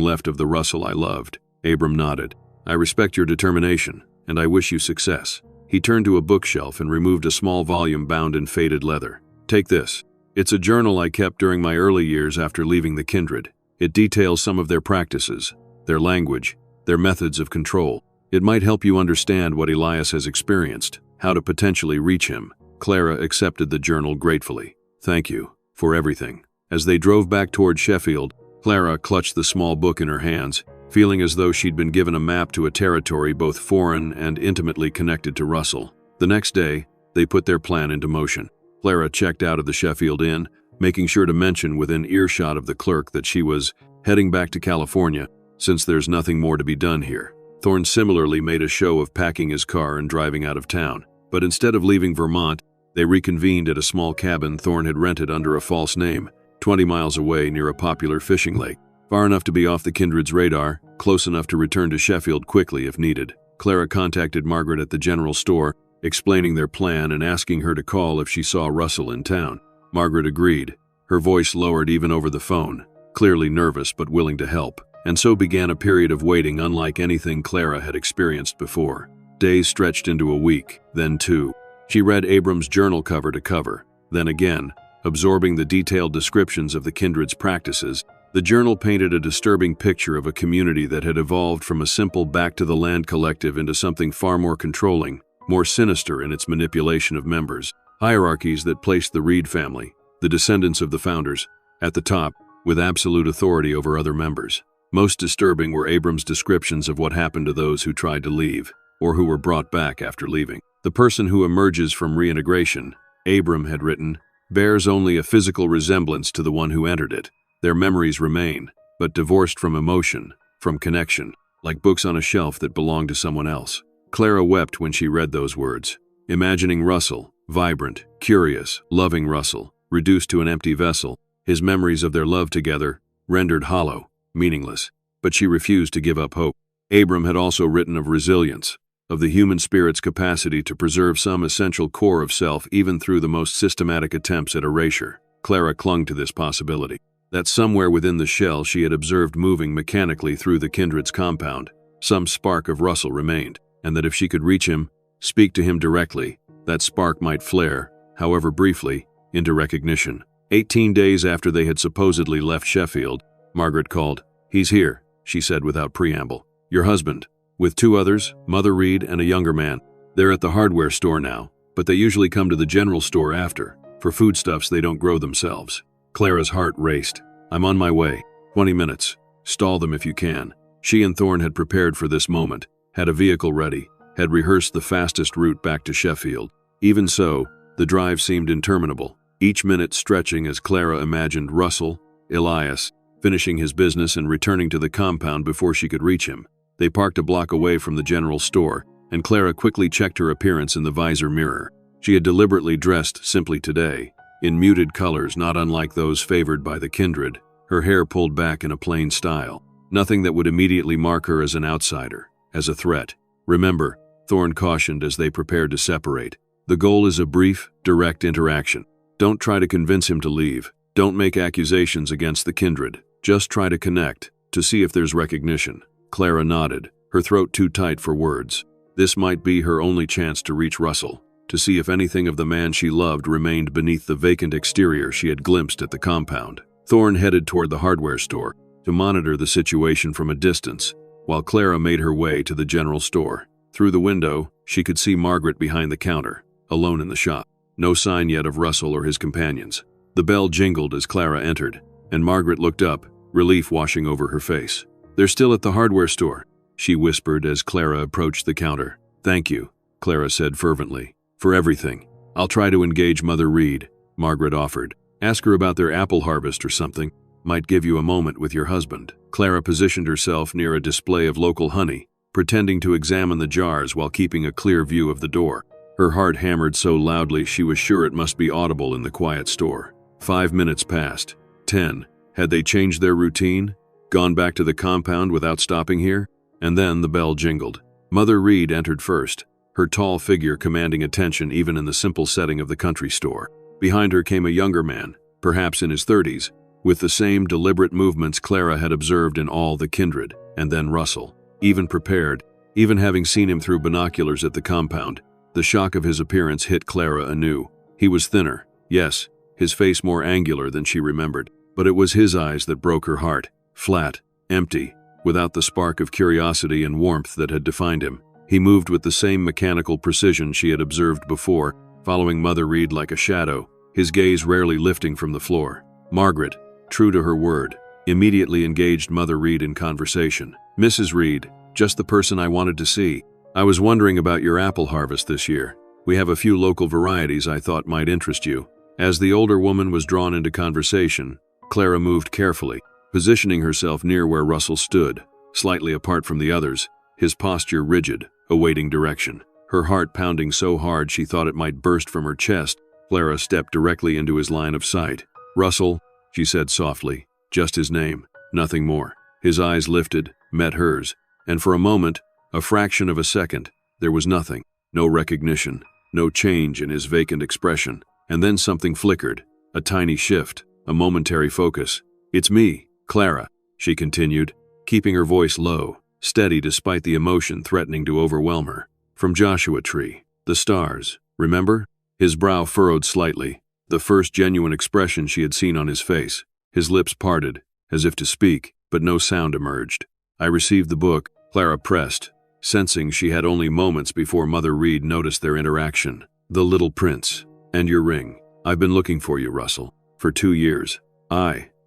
left of the Russell I loved." Abram nodded. "I respect your determination, and I wish you success." He turned to a bookshelf and removed a small volume bound in faded leather. "Take this. It's a journal I kept during my early years after leaving the Kindred. It details some of their practices, their language, their methods of control. It might help you understand what Elias has experienced, how to potentially reach him." Clara accepted the journal gratefully. "Thank you for everything." As they drove back toward Sheffield, Clara clutched the small book in her hands, feeling as though she'd been given a map to a territory both foreign and intimately connected to Russell. The next day, they put their plan into motion. Clara checked out of the Sheffield Inn, making sure to mention within earshot of the clerk that she was heading back to California, since there's nothing more to be done here. Thorne similarly made a show of packing his car and driving out of town. But instead of leaving Vermont, they reconvened at a small cabin Thorne had rented under a false name, 20 miles away near a popular fishing lake. Far enough to be off the Kindred's radar, close enough to return to Sheffield quickly if needed. Clara contacted Margaret at the general store, explaining their plan and asking her to call if she saw Russell in town. Margaret agreed, her voice lowered even over the phone, clearly nervous but willing to help. And so began a period of waiting unlike anything Clara had experienced before. Days stretched into a week, then two. She read Abram's journal cover to cover, then again, absorbing the detailed descriptions of the Kindred's practices. The journal painted a disturbing picture of a community that had evolved from a simple back-to-the-land collective into something far more controlling, more sinister in its manipulation of members. Hierarchies that placed the Reed family, the descendants of the founders, at the top, with absolute authority over other members. Most disturbing were Abram's descriptions of what happened to those who tried to leave, or who were brought back after leaving. The person who emerges from reintegration, Abram had written, bears only a physical resemblance to the one who entered it. Their memories remain, but divorced from emotion, from connection, like books on a shelf that belong to someone else. Clara wept when she read those words, imagining Russell, vibrant, curious, loving Russell, reduced to an empty vessel, his memories of their love together, rendered hollow, meaningless. But she refused to give up hope. Abram had also written of resilience, of the human spirit's capacity to preserve some essential core of self even through the most systematic attempts at erasure. Clara clung to this possibility, that somewhere within the shell she had observed moving mechanically through the Kindred's compound, some spark of Russell remained, and that if she could reach him, speak to him directly, that spark might flare, however briefly, into recognition. 18 days after they had supposedly left Sheffield, Margaret called. "He's here," she said without preamble. "Your husband, with 2 others, Mother Reed and a younger man. They're at the hardware store now, but they usually come to the general store after, for foodstuffs they don't grow themselves." Clara's heart raced. "I'm on my way. 20 minutes. Stall them if you can." She and Thorne had prepared for this moment, had a vehicle ready, had rehearsed the fastest route back to Sheffield. Even so, the drive seemed interminable, each minute stretching as Clara imagined Russell, Elias, finishing his business and returning to the compound before she could reach him. They parked a block away from the general store, and Clara quickly checked her appearance in the visor mirror. She had deliberately dressed simply today, in muted colors not unlike those favored by the Kindred, her hair pulled back in a plain style. Nothing that would immediately mark her as an outsider, as a threat. "Remember," Thorne cautioned as they prepared to separate, "the goal is a brief, direct interaction. Don't try to convince him to leave. Don't make accusations against the Kindred. Just try to connect, to see if there's recognition." Clara nodded, her throat too tight for words. This might be her only chance to reach Russell, to see if anything of the man she loved remained beneath the vacant exterior she had glimpsed at the compound. Thorne headed toward the hardware store to monitor the situation from a distance, while Clara made her way to the general store. Through the window, she could see Margaret behind the counter, alone in the shop. No sign yet of Russell or his companions. The bell jingled as Clara entered, and Margaret looked up, relief washing over her face. "They're still at the hardware store," she whispered as Clara approached the counter. "Thank you," Clara said fervently. For everything. I'll try to engage Mother Reed, Margaret offered. Ask her about their apple harvest or something. Might give you a moment with your husband. Clara positioned herself near a display of local honey, pretending to examine the jars while keeping a clear view of the door. Her heart hammered so loudly she was sure it must be audible in the quiet store. 5 minutes passed. 10. Had they changed their routine? Gone back to the compound without stopping here? And then the bell jingled. Mother Reed entered first, her tall figure commanding attention even in the simple setting of the country store. Behind her came a younger man, perhaps in his 30s, with the same deliberate movements Clara had observed in all the kindred, and then Russell. Even prepared, even having seen him through binoculars at the compound, the shock of his appearance hit Clara anew. He was thinner, yes, his face more angular than she remembered, but it was his eyes that broke her heart, flat, empty, without the spark of curiosity and warmth that had defined him. He moved with the same mechanical precision she had observed before, following Mother Reed like a shadow, his gaze rarely lifting from the floor. Margaret, true to her word, immediately engaged Mother Reed in conversation. "Mrs. Reed, just the person I wanted to see. I was wondering about your apple harvest this year. We have a few local varieties I thought might interest you." As the older woman was drawn into conversation, Clara moved carefully, positioning herself near where Russell stood, slightly apart from the others, his posture rigid, awaiting direction. Her heart pounding so hard she thought it might burst from her chest, Clara stepped directly into his line of sight. "Russell," she said softly, just his name, nothing more. His eyes lifted, met hers, and for a moment, a fraction of a second, there was nothing, no recognition, no change in his vacant expression. And then something flickered, a tiny shift, a momentary focus. "It's me, Clara," she continued, keeping her voice low, steady despite the emotion threatening to overwhelm her. "From Joshua Tree. The stars, remember?" His brow furrowed slightly, the first genuine expression she had seen on his face. His lips parted, as if to speak, but no sound emerged. "I received the book," Clara pressed, sensing she had only moments before Mother Reed noticed their interaction. "The Little Prince. And your ring. I've been looking for you, Russell. For 2 years.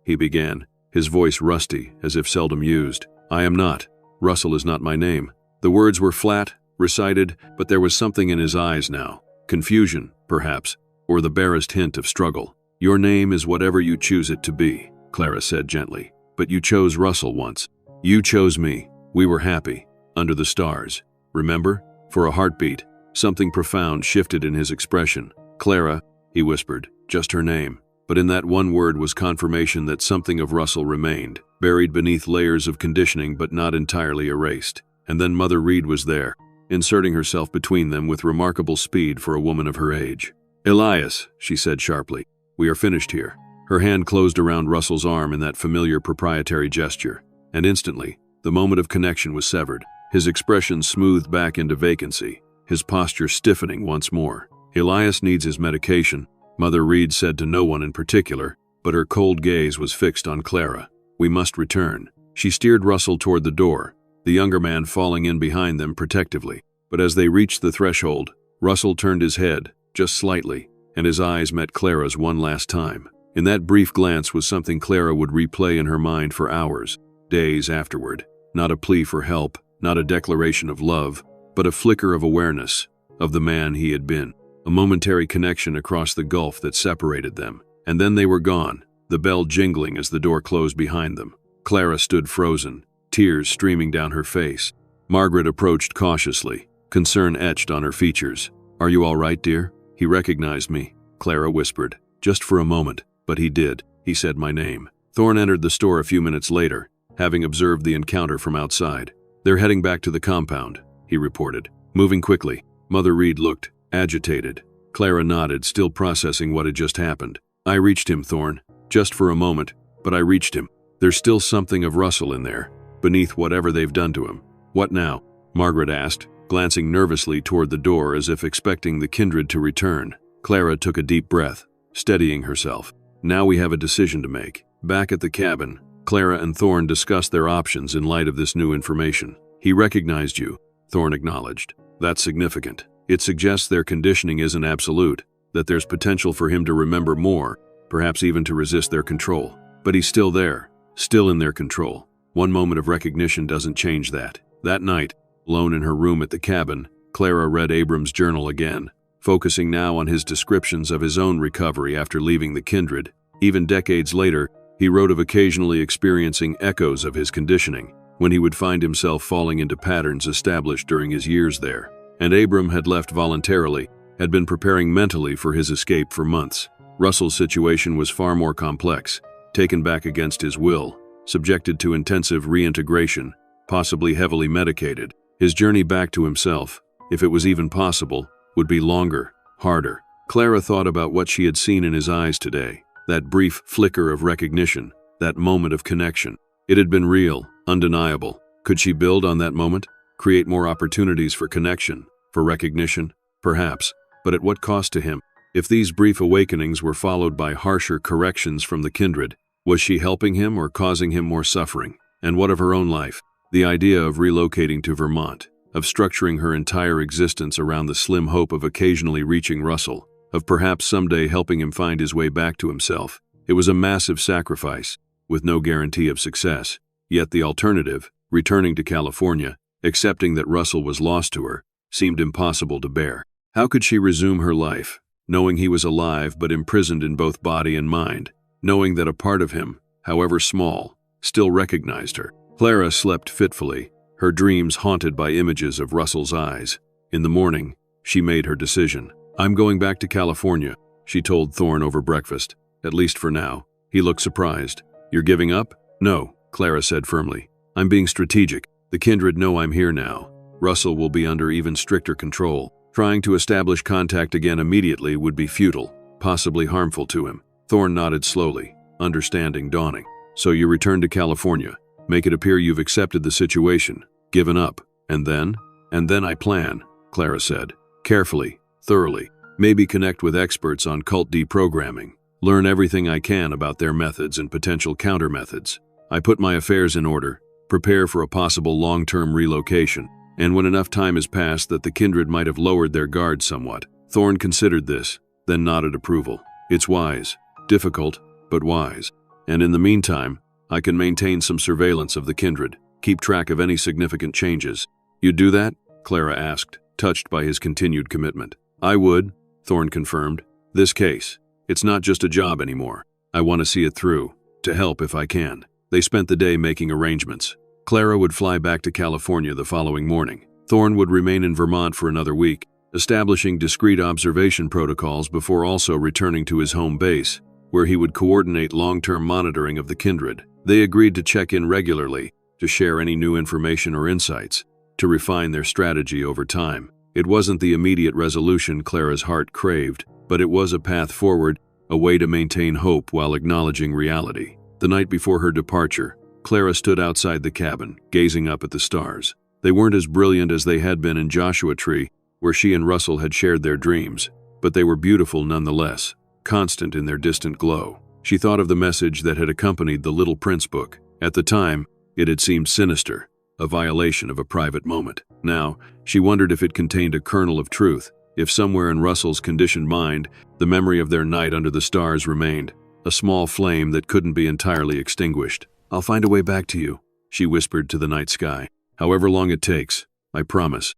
He began, his voice rusty, as if seldom used. "I am not. Russell is not my name." The words were flat, recited, but there was something in his eyes now. Confusion, perhaps, or the barest hint of struggle. "Your name is whatever you choose it to be," Clara said gently. "But you chose Russell once. You chose me. We were happy. Under the stars. Remember?" For a heartbeat, something profound shifted in his expression. "Clara," he whispered, just her name. But in that one word was confirmation that something of Russell remained, buried beneath layers of conditioning but not entirely erased. And then Mother Reed was there, inserting herself between them with remarkable speed for a woman of her age. "Elias," she said sharply, "we are finished here." Her hand closed around Russell's arm in that familiar proprietary gesture, and instantly, the moment of connection was severed. His expression smoothed back into vacancy, his posture stiffening once more. "Elias needs his medication," Mother Reed said to no one in particular, but her cold gaze was fixed on Clara. "We must return." She steered Russell toward the door, the younger man falling in behind them protectively. But as they reached the threshold, Russell turned his head, just slightly, and his eyes met Clara's one last time. In that brief glance was something Clara would replay in her mind for hours, days afterward. Not a plea for help, not a declaration of love, but a flicker of awareness of the man he had been. A momentary connection across the gulf that separated them. And then they were gone, the bell jingling as the door closed behind them. Clara stood frozen, tears streaming down her face. Margaret approached cautiously, concern etched on her features. "Are you all right, dear?" "He recognized me," Clara whispered. "Just for a moment, but he did. He said my name." Thorne entered the store a few minutes later, having observed the encounter from outside. "They're heading back to the compound," he reported, moving quickly. Mother Reed looked agitated. Clara nodded, still processing what had just happened. "I reached him, Thorne. Just for a moment, but I reached him. There's still something of Russell in there, beneath whatever they've done to him." "What now?" Margaret asked, glancing nervously toward the door as if expecting the kindred to return. Clara took a deep breath, steadying herself. "Now we have a decision to make." Back at the cabin, Clara and Thorne discussed their options in light of this new information. "He recognized you," Thorne acknowledged. "That's significant. It suggests their conditioning isn't absolute, that there's potential for him to remember more, perhaps even to resist their control. But he's still there, still in their control. One moment of recognition doesn't change that." That night, alone in her room at the cabin, Clara read Abram's journal again, focusing now on his descriptions of his own recovery after leaving the kindred. Even decades later, he wrote of occasionally experiencing echoes of his conditioning, when he would find himself falling into patterns established during his years there. And Abram had left voluntarily, had been preparing mentally for his escape for months. Russell's situation was far more complex, taken back against his will, subjected to intensive reintegration, possibly heavily medicated. His journey back to himself, if it was even possible, would be longer, harder. Clara thought about what she had seen in his eyes today, that brief flicker of recognition, that moment of connection. It had been real, undeniable. Could she build on that moment, create more opportunities for connection, for recognition? Perhaps, but at what cost to him? If these brief awakenings were followed by harsher corrections from the kindred, was she helping him or causing him more suffering? And what of her own life? The idea of relocating to Vermont, of structuring her entire existence around the slim hope of occasionally reaching Russell, of perhaps someday helping him find his way back to himself. It was a massive sacrifice, with no guarantee of success. Yet the alternative, returning to California, accepting that Russell was lost to her, seemed impossible to bear. How could she resume her life, knowing he was alive but imprisoned in both body and mind, knowing that a part of him, however small, still recognized her? Clara slept fitfully, her dreams haunted by images of Russell's eyes. In the morning, she made her decision. "I'm going back to California," she told Thorne over breakfast, "at least for now." He looked surprised. "You're giving up?" "No," Clara said firmly. "I'm being strategic. The kindred know I'm here now. Russell will be under even stricter control. Trying to establish contact again immediately would be futile, possibly harmful to him." Thorne nodded slowly, understanding dawning. "So you return to California, make it appear you've accepted the situation, given up, and then?" "And then I plan," Clara said, "carefully, thoroughly, maybe connect with experts on cult deprogramming, learn everything I can about their methods and potential countermethods. I put my affairs in order, prepare for a possible long-term relocation, and when enough time has passed that the kindred might have lowered their guard somewhat." Thorne considered this, then nodded approval. "It's wise, difficult, but wise. And in the meantime, I can maintain some surveillance of the kindred, keep track of any significant changes." "You'd do that?" Clara asked, touched by his continued commitment. "I would," Thorne confirmed. "This case, it's not just a job anymore. I want to see it through, to help if I can." They spent the day making arrangements. Clara would fly back to California the following morning. Thorne would remain in Vermont for another week, establishing discrete observation protocols before also returning to his home base, where he would coordinate long-term monitoring of the kindred. They agreed to check in regularly, to share any new information or insights, to refine their strategy over time. It wasn't the immediate resolution Clara's heart craved, but it was a path forward, a way to maintain hope while acknowledging reality. The night before her departure, Clara stood outside the cabin, gazing up at the stars. They weren't as brilliant as they had been in Joshua Tree, where she and Russell had shared their dreams, but they were beautiful nonetheless, constant in their distant glow. She thought of the message that had accompanied the Little Prince book. At the time, it had seemed sinister, a violation of a private moment. Now, she wondered if it contained a kernel of truth, if somewhere in Russell's conditioned mind, the memory of their night under the stars remained, a small flame that couldn't be entirely extinguished. "I'll find a way back to you," she whispered to the night sky. "However long it takes, I promise."